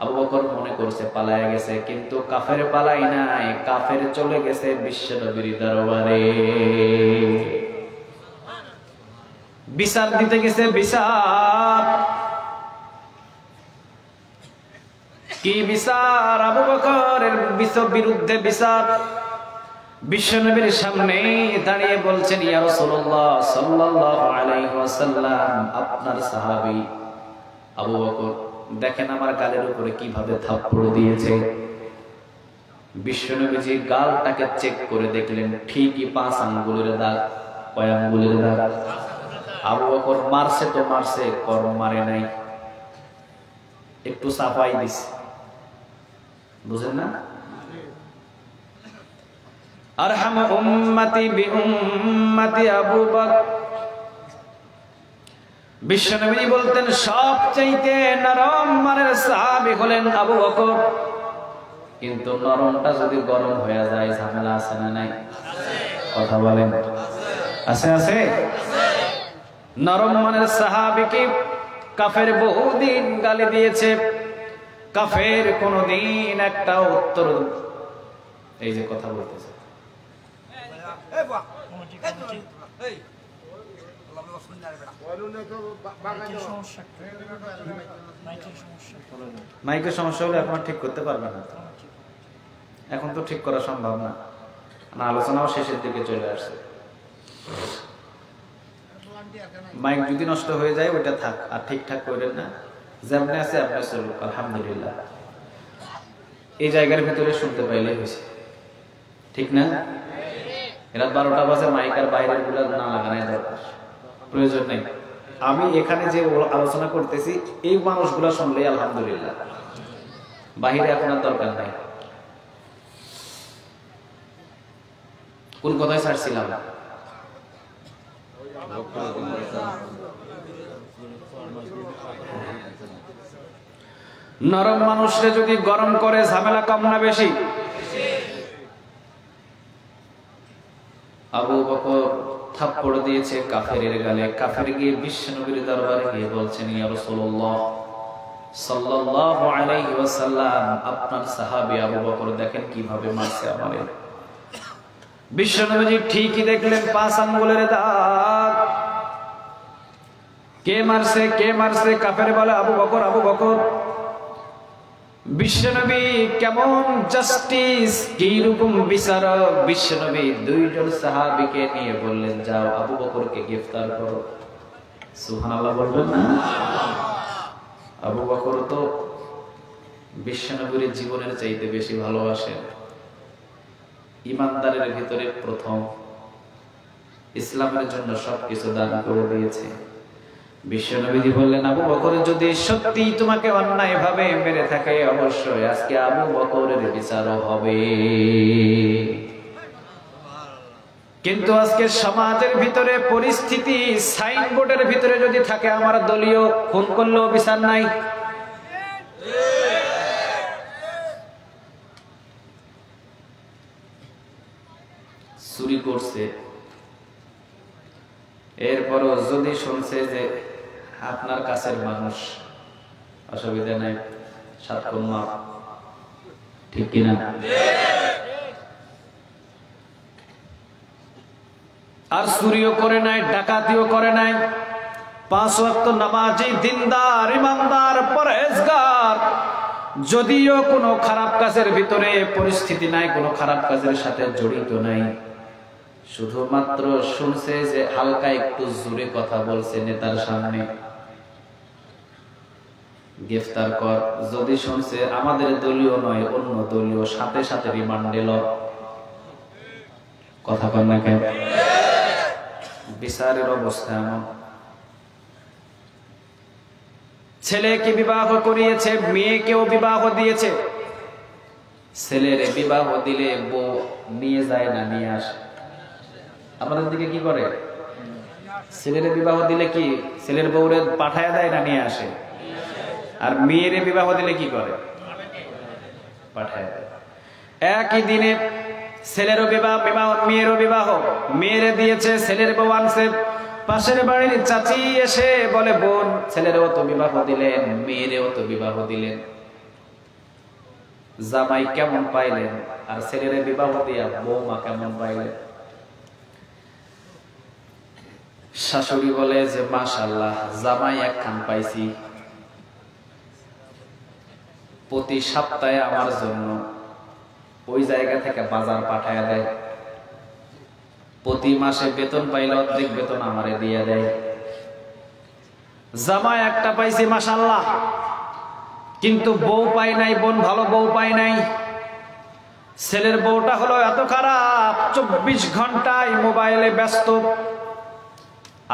আবু বকর মনে করছে পালায় গেছে, কিন্তু কাফের পালাই নাই, কাফের চলে গেছে বিশ্বনবীর দরবারে বিচার দিতে গেছে। বিচার কি বিচার? আবু বকরের বিরুদ্ধে বিচার। বিশ্বনবীর সামনে দাঁড়িয়ে বলছেন, ইয়া রাসূলুল্লাহ সাল্লাল্লাহু আলাইহি ওয়াসাল্লাম, আপনার সাহাবী আবু বকর দেখেন আমার গালের উপরে কিভাবে থাপ্পড় দিয়েছে। বিশ্বনবীজি গালটাকে চেক করে দেখলেন ঠিকই 5 আঙ্গুলের দাগ। কয় আঙ্গুলের দাগ? আবু বকর মারছে তো মারছে, কর মারে নাই, একটু সাফাই দিছে। বুঝেন না? আরহামু উম্মতি বিউম্মতি আবু বকর। বিশ্বনবী বলতেন সবচাইতে নরম মানের সাহাবী হলেন আবু বকর। কিন্তু নরমটা যদি গরম হয়ে যায় ঝামেলা আছে না নাই? কথা বলেন। আছে আছে? নরম মানের সাহাবীকে কাফের বহুদিন গালি দিয়েছে, কাফের কোনদিন একটা উত্তর, এই যে কথা বলতেছে, মাইকের সমস্যা হলে এখন ঠিক করতে পারবে না। এখন তো ঠিক করা সম্ভব না, আলোচনাও শেষের দিকে চলে আসছে। মাইক যদি নষ্ট হয়ে যায় ওইটা থাক, আর ঠিকঠাক করেন না, যেমনি আছে আপনার চলুক। আলহামদুলিল্লাহ, এই জায়গার ভিতরে শুনতে পাইলে হয়েছে, ঠিক না? রাত 12টা বাজে মাইক আর বাইরের গুলা না লাগানোর দরকার, প্রয়োজন নেই। আমি এখানে যে আলোচনা করতেছি এই মানুষগুলা শুনলেই আলহামদুলিল্লাহ, বাহিরে আপনার দরকার নাই। কোন কথায় ছাড়ছিলাম? নরম মানুষরে যদি গরম করে ঝামেলা কম না বেশি? আবু বকর থাপ্পড় দিয়েছে কাফেরের গালে। কাফের গিয়ে বিশ্বনবীর দরবারে গিয়ে বলছেন, ইয়া রাসূলুল্লাহ সাল্লাল্লাহু আলাইহি ওয়াসাল্লাম, আপনার সাহাবী আবু বকর দেখেন কিভাবে মারছে আমারে। বিশ্বনবী ঠিকই দেখলেন 5 আঙ্গুলের দাগ। কে মারছে? কে মারছে? কাফের বলে আবু বকর, আবু বকর। বিশ্বনবী কেমন জাস্টিস, কি রকম বিচারক! বিশ্বনবী 2 জন সাহাবীকে নিয়ে বললেন, যাও আবু বকরকে গ্রেফতার করো। সুবহানাল্লাহ বলবেন না? আবু বকর তো বিশ্বনবীর জীবনের চাইতে বেশি ভালোবাসেন। ইমানদারের ভিতরে প্রথম, ইসলামের জন্য সবকিছু দান করে দিয়েছে। বিশ্বনবী বললেন, আবু বকর যদি সত্যি তোমাকে অন্যায় ভাবে মেরে থাকে, অবশ্যই আজকে আবু বকরের বিচারও হবে। কিন্তু আজকে সমাজের ভিতরে পরিস্থিতি সাইনবোর্ডের ভিতরে যদি থাকে আমার দলীয়, খুন করলেও বিচার নাই। চুরি করছে, এরপরও যদি শুনছে যে আপনার কাছের মানুষ, অসুবিধা নাই, 7 খুন মাফ, ঠিক কিনা? আর চুরিও করে নাই, ডাকাতিও করে নাই, 5 ওয়াক্ত নামাজি, দিনদার, ইমানদার, পরহেজগার, যদিও কোনো খারাপ কাজের ভিতরে পরিস্থিতি নাই, কোনো খারাপ কাজের সাথে জড়িত নাই, শুধুমাত্র শুনছে যে হালকা একটু জোরে কথা বলছে নেতার সামনে, গ্রেফতার কর। যদি শুনছে আমাদের দলীয় নয় অন্য দলীয়, সাথে সাথে রিমান্ডে ল। কথা বল না কেন? বিচারের অবস্থা এমন। ছেলেকে বিবাহ করিয়েছে, মেয়েকেও বিবাহ দিয়েছে। ছেলের বিবাহ দিলে বউ নিয়ে যায় না নিয়ে আসে? আমাদের দিকে কি করে? ছেলের বিবাহ দিলে কি ছেলের বউরে পাঠায় দেয় না নিয়ে আসে? আর মেয়ের বিবাহ দিলে কি করে? পাঠায় দেয়। একই দিনে ছেলেরও বিবাহ, মেয়েরও বিবাহ। মেয়েরে দিয়েছে, ছেলের বউ আনছে। পাশের বাড়ির চাচি এসে বলে, বোন ছেলেরও তো বিবাহ দিলেন, মেয়েরেও তো বিবাহ দিলেন, জামাই কেমন পাইলেন? আর ছেলের বিবাহ দিয়া বৌমা কেমন পাইলেন? শাশুড়ি বলে যে মাশাআল্লাহ, জামাই একখান পাইছি, প্রতি সপ্তাহে আমার জন্য ওই জায়গা থেকে বাজার পাঠায় দেয়, প্রতি মাসে বেতন পাইলে অর্ধেক বেতন আমারে দিয়ে দেয়। জামাই একটা পাইছি মাশাআল্লাহ, কিন্তু বউ পাই নাই, বোন ভালো বউ পাই নাই। ছেলের বউটা হলো এত খারাপ, 24 ঘন্টায় মোবাইলে ব্যস্ত।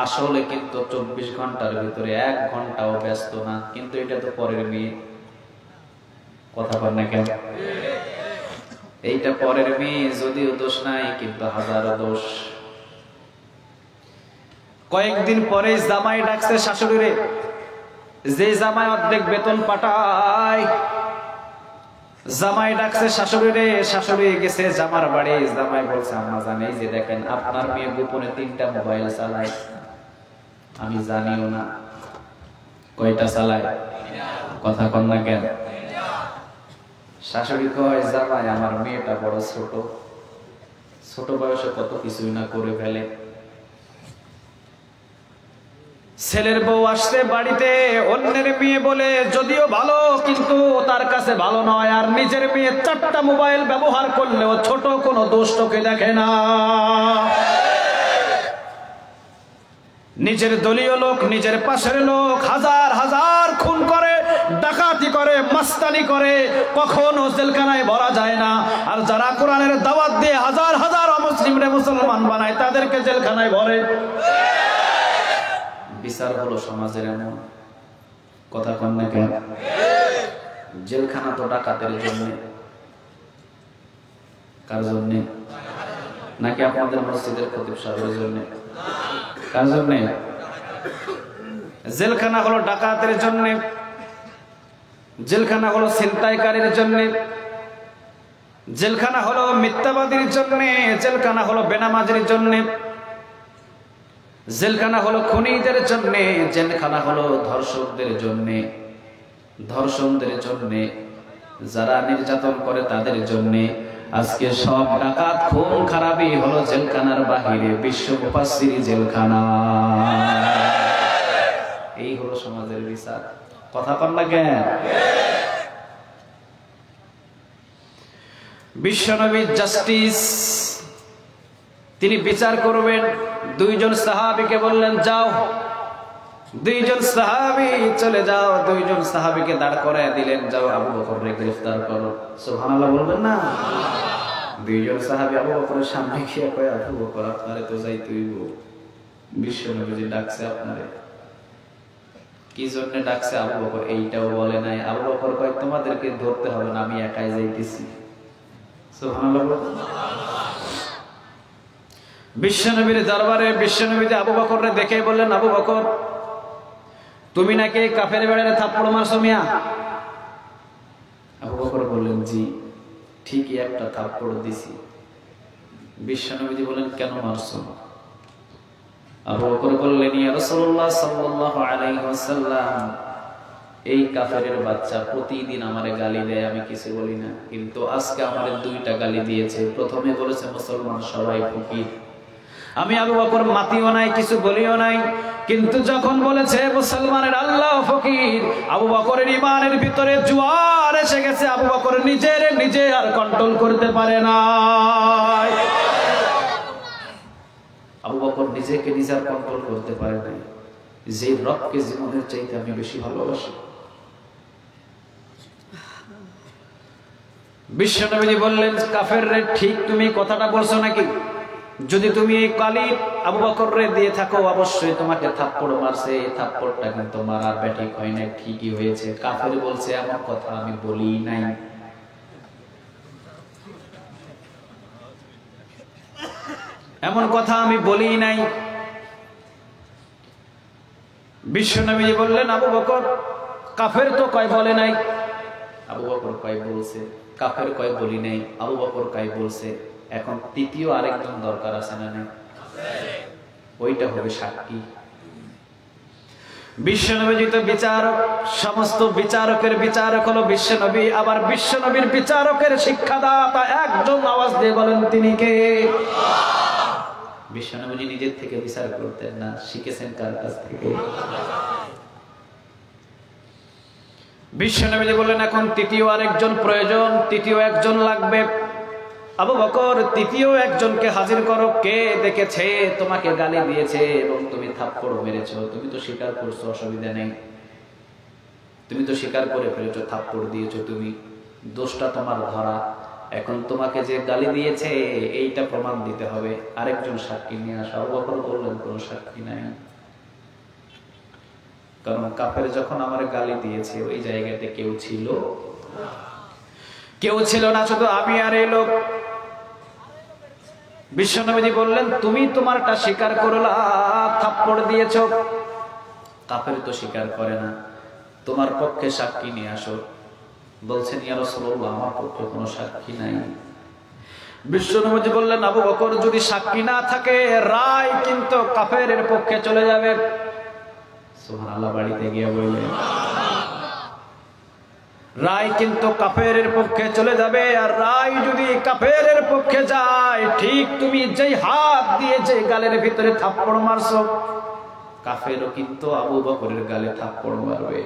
আসলে কিন্তু 24 ঘন্টার ভিতরে 1 ঘন্টাও ব্যস্ত না, কিন্তু এটা তো পরের মেয়ে। কথা বল না কেন? এইটা পরের মেয়ে, যদিও দোষ নাই কিন্তু হাজারো দোষ। কয়েকদিন পরে জামাই ডাকছে শাশুড়িরে, যে জামাই অর্ধেক বেতন পাঠায়। জামাই ডাকছে শাশুড়িরে, শাশুড়ি গেছে জামার বাড়ি। জামাই বলছে, আম্মা জানে যে দেখেন আপনার মেয়ে গোপনে 3টা মোবাইল চালায়, আমি জানিও না। কয়টা চালায়? কথা কন না কেন? শাশুড়ি কয়, জামাই আমার মেয়েটা বড় ছোট, ছোট বয়সে কত কিছুই না করে ফেলে। ছেলের বউ আসছে বাড়িতে, অন্যের মেয়ে বলে যদিও ভালো কিন্তু তার কাছে ভালো নয়। আর নিজের মেয়ে 4টা মোবাইল ব্যবহার করলেও ছোট কোনো দোষ তোকে দেখে না। নিজের দলীয় লোক, নিজের পাশের লোক হাজার হাজার খুন করে, ডাকাতি করে, মাস্তানি করে, কখনো জেলখানায় ভরা যায় না। আর যারা কোরআনের দাওয়াত দিয়ে হাজার হাজার অমুসলিমরে মুসলমান বানায়, তাদেরকে জেলখানায় ভরে। বিচার হলো সমাজের এমন। কথা কন না কেন? জেলখানা তো ডাকাতের জন্য। কার জন্য? নাকি আপনাদের মসজিদের খতিব সাহেবের জন্য? কার জন্য? জেলখানা হলো ডাকাতের জন্য, জেলখানা হলো ছিনতাইকারীর জন্য, জেলখানা হলো মিথ্যাবাদীর জন্য, জেলখানা হলো বেনামাজির জন্য, জেলখানা হলো খুনিদের জন্য, জেলখানা হলো ধর্ষকদের জন্য, ধর্ষণদের জন্য, যারা নির্যাতন করে তাদের জন্য। আজকে সব ডাকাত খুন খারাপই হলো জেলখানার বাহিরে, বিশ্ব মুফাসসিরি জেলখানা। এই হলো সমাজের বিচার। কথা বল না কেন? বিশ্বনবী জাস্টিস, তিনি বিচার করবেন। 2 জন সাহাবীকে বললেন যাও। 2 জন সাহাবী চলে যাও। 2 জন সাহাবীকে দাঁড় করায় দিলেন, যাও আবু বকরকে গ্রেফতার করো। সুবহানাল্লাহ বলবেন না? 2 জন সাহাবী আবু বকরের সামনে গিয়ে কয়, আবু বকর আপনারে তো যাইতেই হইব, বিশ্বনবী ডাকছে আপনারে। কি জন্য ডাকছে? আবু বকর এইটাও বলে নাই। আবু বকর কয়, তোমাদেরকে ধরতে হবে না, আমি একাই যাইতেছি। সুবহানাল্লাহ। বিশ্বনবীর দরবারে বিশ্বনবী আবু বকরকে দেখে বললেন, আবু বকর তুমি নাকি কাফের বেড়ে থাপ্পড় মারছো মিয়া? আবু বকর বললেন, জি ঠিকই একটা থাপ্পড় দিছি। বিশ্বনবী বললেন, কেন মারছো? আবু বকর বললেন, ইয়া রাসূলুল্লাহ সাল্লাল্লাহু আলাইহি ওয়াসাল্লাম, এই কাফেরের বাচ্চা প্রতিদিন আমারে গালি দেয়, আমি কিছু বলি না, কিন্তু আজকে আমারে 2টা গালি দিয়েছে। প্রথমে বলেছে মুসলমান সবাই ফকির, আমি আবু বকর মাতিও নাই, কিছু বলিও নাই। কিন্তু যখন বলেছে মুসলমানের আল্লাহ ফকির, আবু বকরের ইমানের ভিতরে জোয়ার এসে গেছে। আবু বকর নিজে আর কন্ট্রোল করতে পারে না। আবু বকর নিজেকে নিজে কন্ট্রোল করতে পারে নাই। যে রবকে জীবনের চাইতে আমি বেশি ভালোবাসি। বিশ্বনবী বললেন, কাফের রে, ঠিক তুমি কথাটা বলছো নাকি? যদি তুমি এই কালি আবু বকর রে দিয়ে থাকো, অবশ্যই তোমাকে থাপ্পড় মারছে। এই থাপ্পড়টা কিন্তু মারার ব্যাটিক হয় না, ঠিকই হয়েছে। কাফের বলছে, আমার কথা আমি বলি নাই। এমন কথা আমি বলি নাই। বিশ্বনবী বললেন, আবু বকর, কাফের তো কয় বলে নাই। আবু বকর কয় বলছে। কাফের কয় বলি নাই। আবু বকর কয় বলছে। এখন তৃতীয় আরেকজন দরকার আছে না? নেই? ওইটা হবে সাক্ষী। বিশ্বনবী তো বিচারক, সমস্ত বিচারকের বিচারক হলো বিশ্বনবী। আবার বিশ্বনবীর বিচারকের শিক্ষাদাতা একজন, আওয়াজ দিয়ে বলেন তিনি কে? বিশ্বনবী নিজের থেকে বিচার করতেন না, শিখেছেন কার কাছ থেকে? বিশ্বনবী বললেন, এখন তৃতীয় আরেকজন প্রয়োজন, তৃতীয় একজন লাগবে। আবু বকর, তৃতীয় একজনকে হাজির করো। কে দেখেছে তোমাকে গালি দিয়েছে এবং তুমি থাপ্পড় মেরেছো? তুমি তো স্বীকার করছো, অসুবিধা নেই। তুমি তো স্বীকার করে ফেলেছো, থাপ্পড় দিয়েছো তুমি, দোষটা তোমার ধরা। এখন তোমাকে যে গালি দিয়েছে এইটা প্রমাণ দিতে হবে। আরেকজন সাক্ষী নিয়ে আসা। আবু বকর বললেন, কোনো সাক্ষী নাই। কারণ কাফের যখন আমার গালি দিয়েছে ওই জায়গাতে কেউ ছিল? কেউ ছিল না, শুধু আমি আর এই লোক। বিশ্বনবী বললেন, তুমি তোমারটা স্বীকার করলা, থাপ্পড় দিয়েছো। কাফের তো স্বীকার করে না। তোমার পক্ষে সাক্ষী নিয়ে আসো। বলছেন, ইয়া রাসূলুল্লাহ, আমার পক্ষে কোনো সাক্ষী নাই। বিশ্বনবী বললেন, আবু বকর, যদি সাক্ষী না থাকে রায় কিন্তু কাফেরের পক্ষে চলে যাবে। সুবহানাল্লাহ। বাড়িতে গিয়ে বললেন, রায় কিন্তু কাফেরের পক্ষে চলে যাবে। আর রায় যদি কাফেরের পক্ষে যায়, ঠিক তুমি যেই হাত দিয়ে যে গালের ভিতরে থাপ্পড় মারছো, কাফেরও কিন্তু আবু বকরের গালে থাপ্পড় মারবে।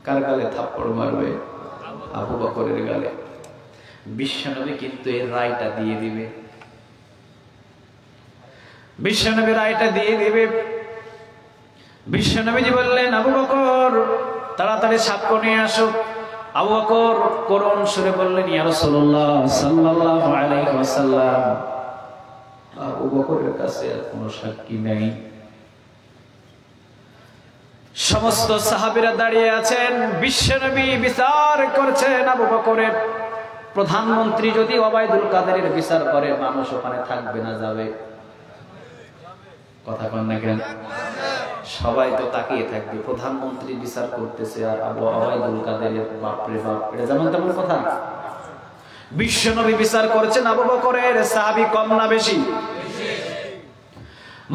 কার গালে থাপ্পড় মারবে? আবু বকরের গালে। বিশ্বনবী কিন্তু এই রায়টা দিয়ে দিবে। বিশ্বনবী রায়টা দিয়ে দিবে। বিশ্বনবীজি বললেন, আবু বকর, তাড়াতাড়ি সাক্ষ্য নিয়ে আসো। আবু বকর করুণ সুরে বললেন, ইয়া রাসূলুল্লাহ সাল্লাল্লাহু আলাইহি ওয়াসাল্লাম, আবু বকরের কাছে আর কোনো সাক্ষী নেই। সমস্ত সাহাবীরা দাঁড়িয়ে আছেন, বিশ্বনবী বিচার করছেন আবু বকরের। প্রধানমন্ত্রী যদি ওবায়দুল কাদেরের বিচার করে, মানুষ ওখানে থাকবে না, যাবে? কথা কন না কেন? সবাই তো তাকিয়ে থাকবে, প্রধানমন্ত্রী বিচার করতেছে আর ওবায়দুল কাদেরের। বাপরে বাপ, এটা যেমন তেমন কথা। বিশ্বনবী বিচার করছেন আবু বকরের। সাহাবী কম না বেশি?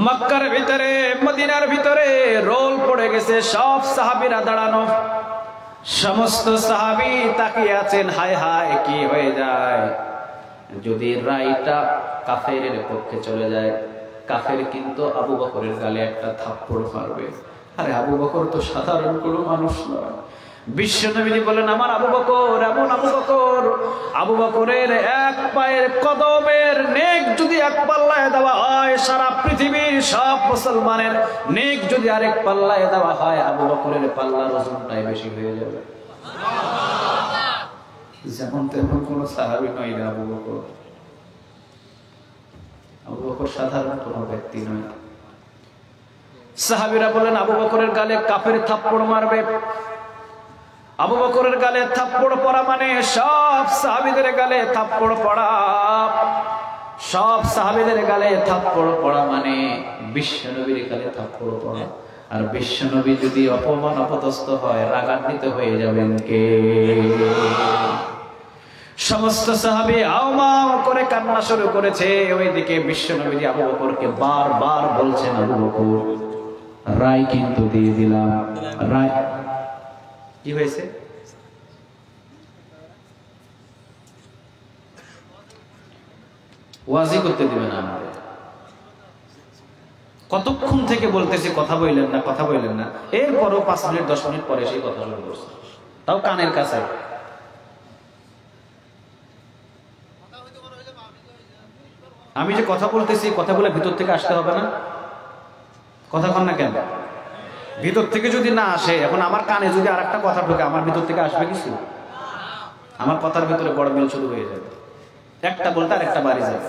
মক্কার ভিতরে, মদিনার ভিতরে রোল পড়ে গেছে, সব সাহাবীরা দাঁড়ানো। সমস্ত সাহাবী তাকিয়ে আছেন, হায় হায় কি হয়ে যায় যদি রায়টা কাফেরের পক্ষে চলে যায়। কাফের কিন্তু আবু বকরের গালে একটা থাপ্পড় মারবে। আরে আবু বকর তো সাধারণ কোনো মানুষ নয়। বিশ্বনবী বলেন, আমার আবু বকর এমন আবু বকর, আবু বকরের এক পায়ের কদমের নেক যদি এক পাল্লায় দেওয়া হয়, সারা পৃথিবীর সব মুসলমানের নেক যদি আরেক পাল্লায় দেওয়া হয়, আবু বকরের পাল্লার ওজনটাই বেশি হয়ে যাবে। যেমন তেমন কোন সাহাবী নয় না আবু বকর। আবু বকর সাধারণ কোনো ব্যক্তি নয়। সাহাবীরা বলেন, আবু বকরের গালে কাফের থাপ্পড় মারবে। আবু বকরের গালে থাপ্পড় পড়া মানে সব সাহাবীদের গালে থাপ্পড় পড়া। সব সাহাবীদের গালে থাপ্পড় পড়া মানে বিশ্বনবীর গালে থাপ্পড় পড়া। আর বিশ্বনবী যদি অপমান অপদস্থ হয়, রাগান্বিত হয়ে যাবেন কে? সমস্ত সাহাবী আওমাও করে কান্না শুরু করেছে। ওইদিকে বিশ্বনবী আবু বকরকে বারবার বলছেন, আবু বকর, রায় কিন্তু দিয়ে দিলাম। রায় কি হয়েছে? ওয়াজি করতে দিবে না আমাদের। কতক্ষণ থেকে বলতেছি কথা বললেন না, কথা বললেন না, এরপরও 5 মিনিট 10 মিনিট পরে সেই কথা শুরু করছে, তাও কানের কাছে। আমি যে কথা বলতেছি, কথাগুলো ভিতর থেকে আসতে হবে না? কথা কন না কেন? ভিতর থেকে যদি না আসে, এখন আমার কানে যদি আর একটা কথা ঢোকে, আমার ভিতর থেকে আসবে কিছু? আমার কথার ভিতরে বড় মিল শুরু হয়ে যাবে, একটা বলতে আর একটা বাড়ি যাবে।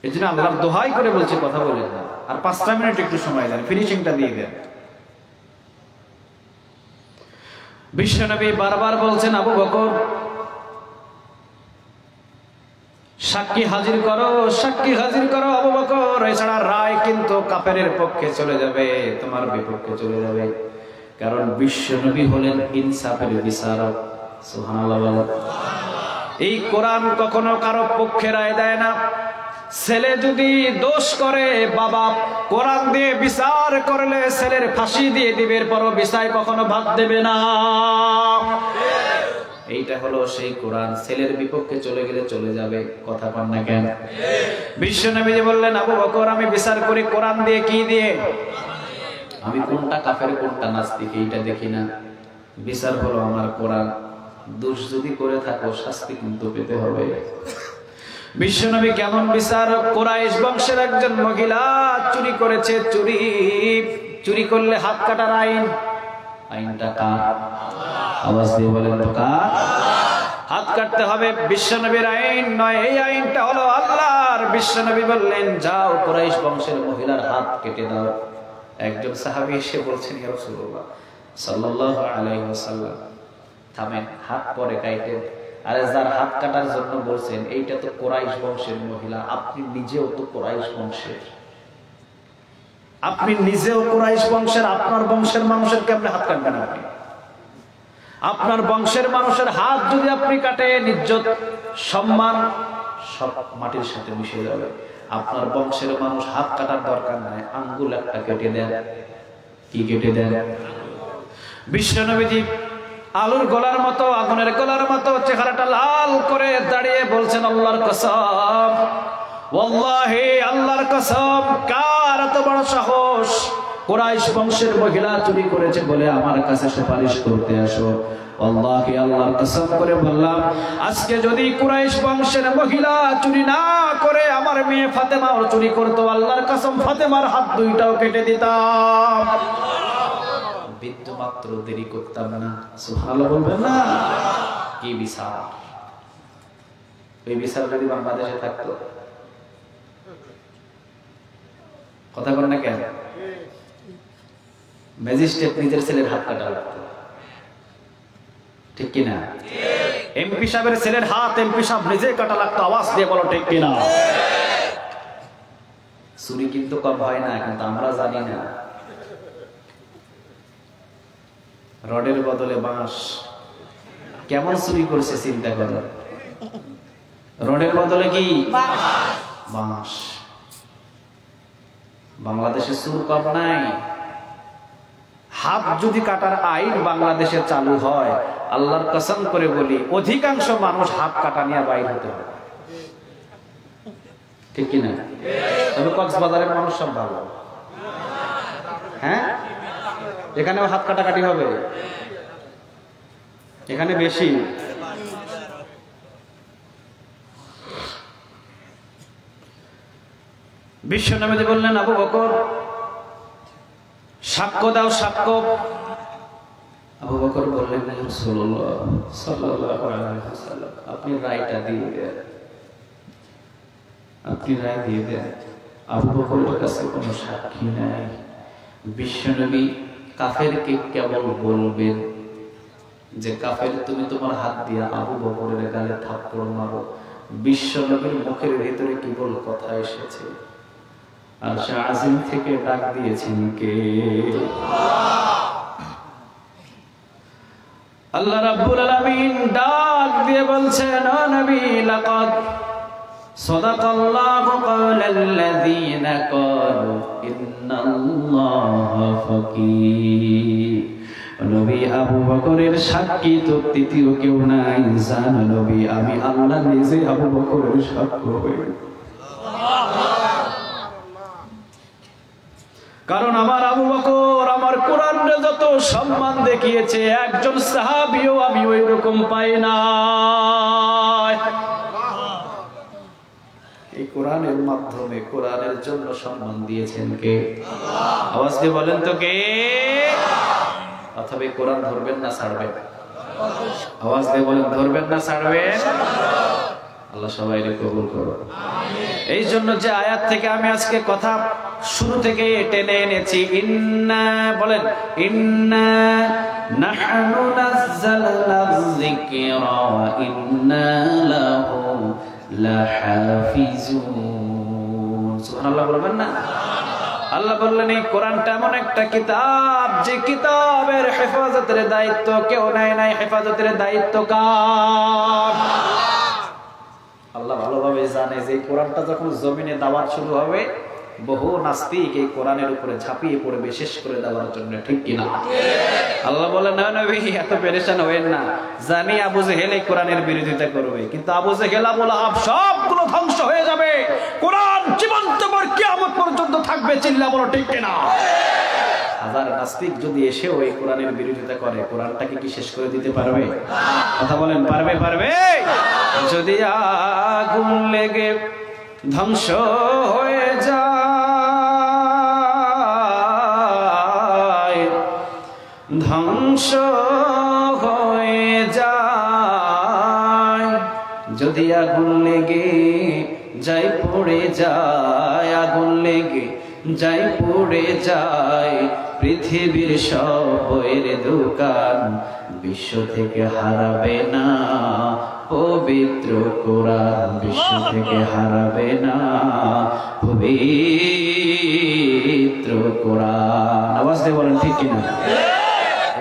এই জন্য আল্লাহর দোহাই করে বলছি কথা বলেন না, আর 5টা মিনিট একটু সময় দেন, ফিনিশিংটা দিয়ে দেন। বিশ্বনবী বারবার বলছেন, আবু বকর সাক্ষী হাজির করো, সাক্ষী হাজির করো আবু বকর, এছাড়া রায় কিন্তু কাফেরের পক্ষে চলে যাবে, তোমার বিপক্ষে চলে যাবে। কারণ বিশ্বনবী হলেন ইনসাফের বিচারক। সুবহানাল্লাহ বলেন। এই কোরআন কখনো কারো পক্ষে রায় দেয় না। ছেলে যদি দোষ করে, বাবা কোরআন দিয়ে বিচার করলে ছেলের ফাঁসি দিয়ে দিবে, এরপরও বিচার কখনো ভাত দেবে না। এইটা হলো সেই কোরআন। ছেলের বিপক্ষে চলে গেলে চলে যাবে, কথা পান না কেন? বিশ্বনবী বললেন, আবু বকর আমি বিচার করি কোরআন দিয়ে। কি দিয়ে? আমি কোনটা কাফের কোনটা নাস্তিক এইটা দেখি না, বিচার হলো আমার কোরআন। দোষ যদি করে থাকো শাস্তি কিন্তু পেতে হবে। বিশ্বনবী কেমন বিচার? কুরাইশ বংশের একজন মহিলা চুরি করেছে, চুরি করলে হাত কাটার আইন। আইনটা কার? আওয়াজ দিয়ে বলেন তো কার? হাত কাটতে হবে, বিশ্বনবীর আইন নয়, এই আইনটা হলো আল্লাহর। বিশ্বনবী বললেন, যাও কুরাইশ বংশের মহিলার হাত কেটে দাও। একজন সাহাবী এসে বলছেন, ইয়া রাসূলুল্লাহ সাল্লাল্লাহু আলাইহি ওয়াসাল্লাম, থামেন, হাত পরে কাটেন। আরে যার হাত কাটার জন্য বলছেন, এইটা তো কুরাইশ বংশের মহিলা, আপনি নিজেও তো কুরাইশ বংশের, আপনি নিজেও কুরাইশ বংশের, আপনার বংশের মানুষের কেমনে হাত কাটবেন আপনি? আপনার বংশের মানুষের হাত যদি আপনি কাটেন, ইজ্জত সম্মান সব মাটির সাথে মিশে যাবে। আপনার বংশের মানুষ হাত কাটার দরকার নাই, আঙ্গুল একটা কেটে দেন। কি কেটে দেন? বিশ্বনবীজি আলুর গলার মতো, আগুনের গলার মতো চেহারাটা লাল করে দাঁড়িয়ে বলছেন, আল্লাহর কসম, ওয়াল্লাহি আল্লাহর কসম, কার এত বড় সাহস কুরাইশ বংশের মহিলা চুরি করেছে বলে আমার কাছে সুপারিশ করতে আসো? আল্লাহকে আল্লাহর কসম করে বললাম, আজকে যদি কুরাইশ বংশের মহিলা চুরি না করে আমার মেয়ে ফাতেমাও চুরি করতো, আল্লাহর কসম ফাতেমার হাত দুইটাও কেটে দিতাম, বিন্দু মাত্র দেরি করতাম না। সুবহানাল্লাহ বলবেন না? কি বিচার! এই বিচার যদি বাংলাদেশে থাকতো, কথা বলেন না কেন? ম্যাজিস্ট্রেট নিজের ছেলের হাত কাটা লাগতো, ঠিক কিনা? এমপি সাহেবের ছেলের হাত এমপি সাহেব নিজে কাটা লাগতো, আওয়াজ দিয়ে বলো ঠিক কিনা? চুরি কিন্তু কম হয় না, কিন্তু আমরা জানি না। রডের বদলে বাঁশ, কেমন চুরি করছে চিন্তা করো। রডের বদলে কি? বাঁশ। বাংলাদেশে চুর কম নাই। হাত যদি কাটার আইন বাংলাদেশে চালু হয়, আল্লাহর কসম করে বলি অধিকাংশ মানুষ হাত কাটা নিয়ে বাইর হতে হবে, ঠিক কিনা? তবে কক্সবাজারের মানুষ সব ভালো, হ্যাঁ, এখানেও হাত কাটাকাটি হবে, এখানে বেশি। বিশ্বনবী বললেন, আবু বকর সাক্ষ্য দাও, সাক্ষ্য। আবু বকর বললেন, রাসূলুল্লাহ সাল্লাল্লাহু আলাইহি ওয়াসাল্লাম, আপনি রায়টা দিয়ে দেন, আপনি রায় দিয়ে দেন। আবু বকরের কাছে কোনো সাক্ষী নাই। বিশ্বনবী কাফেরকে কেবল বলবেন যে, কাফের তুমি তোমার হাত দিয়ে আবু বকরের গালে থাপ্পড় মারো। বিশ্বনবীর মুখের ভিতরে কেবল কথা এসেছে, আর শাহজিম থেকে ডাক দিয়েছেন কে? আল্লাহ রাব্বুল আলামিন ডাক দিয়ে বলছেন, ও নবী, লাকাদ সাদাকাল্লাহু কাওলাল্লাযীনা ক্বালু ইন্নাল্লাহা ফাকীর। নবী আবু বকরের সাক্ষী তো তৃতীয় কেউ নাই, জানো নবী আমি আল্লাহ নিজে আবু বকরের সাক্ষ্য হই। কারণ আমার আবু বকর আমার কোরআনে যত সম্মান দেখিয়েছে, একজন সাহাবীও আমি ওই রকম পাই না। এই কোরআনের মাধ্যমে কোরআনের জন্য সম্মান দিয়েছেন কে? আওয়াজ দিয়ে বলেন তো কে? অথবা কোরআন ধরবেন না ছাড়বেন? আওয়াজ দিয়ে বলেন ধরবেন না ছাড়বেন? আল্লাহ সবাইকে কবুল করুন। এই জন্য যে আয়াত থেকে আমি আজকে কথা শুরু থেকে টেনে এনেছি, ইন্না বলেন ইন্না নাহনু নাযালনা যিকরা ওয়া ইন্না লাহু লাহাফিজুন। সুবহানাল্লাহ বলবেন না? আল্লাহ বললেন এই কোরআনটা এমন একটা কিতাব যে কিতাবের হেফাজতের দায়িত্ব কেউ নেয় নাই। হেফাজতের দায়িত্ব কার? আল্লাহ ভালোভাবে জানে যে কোরআনটা যখন জমিনে দাওয়াত শুরু হবে, বহু নাস্তিক এই কোরআনের উপরে ঝাঁপিয়ে পড়বে শেষ করে দেওয়ার জন্য, ঠিক কিনা? আল্লাহ বলেন না নবী এত পেরেশান হবেন না, জানি আবু জেহেল এই কোরআনের বিরোধিতা করবে, কিন্তু আবু জেহেল আবু লাহাব সবগুলো ধ্বংস হয়ে যাবে, কোরআন জীবন্ত পর কিয়ামত পর্যন্ত থাকবে। চিল্লা বলো ঠিক কিনা? হাজার নাস্তিক যদি এসেও এই কোরআনের বিরোধিতা করে, কোরআনটাকে কি শেষ করে দিতে পারবে? কথা বলেন পারবে? পারবে? যদি আগুন লেগে ধ্বংস হয়ে যায়, ধ্বংস হয়ে যায়, যদি আগুন লেগে যাই পড়ে যায়, আগুন লেগে যাই পড়ে যায়, পৃথিবীর সব বইয়ের দোকান বিশ্ব থেকে হারাবে না পবিত্র কোরআন, বিশ্ব থেকে হারাবে না পবিত্র কোরআন। আওয়াজ দিয়ে বলেন ঠিক কিনা?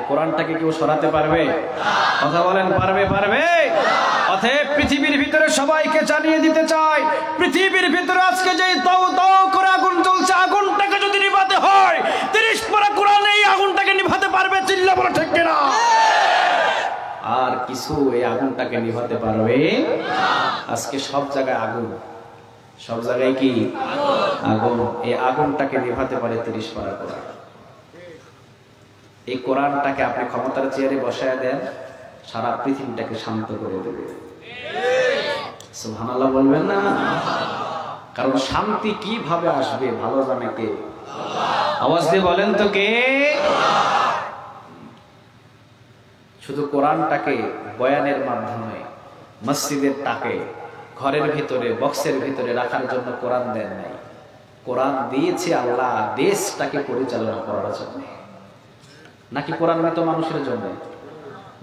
কোরআনটাকে কেউ সরাতে পারবে? কথা বলেন পারবে? পারবে? অতএব পৃথিবীর ভিতরে সবাইকে জানিয়ে দিতে চাই, পৃথিবীর ভিতরে আজকে যে দাও দাও করে আগুন জ্বলছে, আগুনটাকে যদি নিভাতে হয় 30 পারা কোরআন এই আগুনটাকে নিভাতে পারবে। চিল্লা বলো ঠিক কিনা? আর কিছু এই আগুনটাকে নিভাতে পারবে? আজকে সব জায়গায় আগুন, সব জায়গায় কি আগুন। এই আগুনটাকে নিভাতে পারে 30 পারা কোরআন। এই কোরআনটাকে আপনি ক্ষমতার চেয়ারে বসায় দেন, সারা পৃথিবীটাকে শান্ত করে দেবে। সুবহানাল্লাহ বলবেন না? কারণ শান্তি কিভাবে আসবে ভালো জানে কে? আওয়াজ দিয়ে বলেন তো কে? শুধু কোরআনটাকে বয়ানের মাধ্যমে মসজিদের টাকে ঘরের ভিতরে বক্সের ভিতরে রাখার জন্য কোরআন দেন নাই। কোরআন দিয়েছে আল্লাহ দেশটাকে পরিচালনা করার জন্য। নাকি কোরআন মৃত মানুষের জন্য?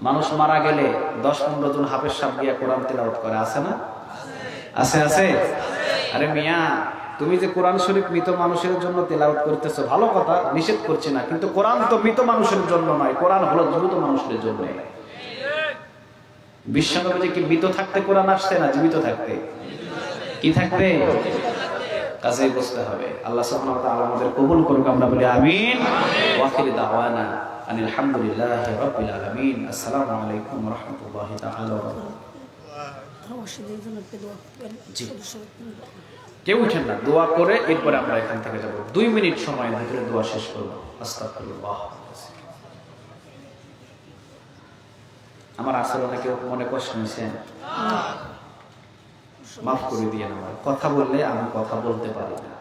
মানুষ মারা গেলে 10-15 জন হাফেজ সাহেব গিয়ে কোরআন তেলাওয়াত করে, আছে না? আছে আছে। আরে মিয়া, তুমি যে কোরআন শরীফ মৃত মানুষের জন্য তেলাওয়াত করতেছো, ভালো কথা, নিষেধ করছি না, কিন্তু কোরআন তো মৃত মানুষের জন্য নয়, কোরআন হলো জীবিত মানুষের জন্য। বিশ্বনবী কি মৃত থাকতে কোরআন আসছে না জীবিত থাকতে? কি থাকতে? কাজে বুঝতে হবে। আল্লাহ সুবহানাহু ওয়া তাআলা আমাদের কবুল করুক, আমরা বলি আমিন। ওয়া আখিরু দাওয়ানা আলহামদুলিল্লাহি রাব্বিল আলামিন। আসসালামু আলাইকুম ওয়া রাহমাতুল্লাহি তাআলা ওয়া বারাকাতুহু। কেউ উঠেন না, দোয়া করে এরপরে আমরা এখান থেকে যাব। 2 মিনিট সময়ের ভিতরে দোয়া শেষ করব। আস্তাগফিরুল্লাহ। আমার আচরণে কেউ মনে কষ্ট নিয়েছেন? মাফ করে দিয়ে আমার কথা বললে আমি কথা বলতে পারি না।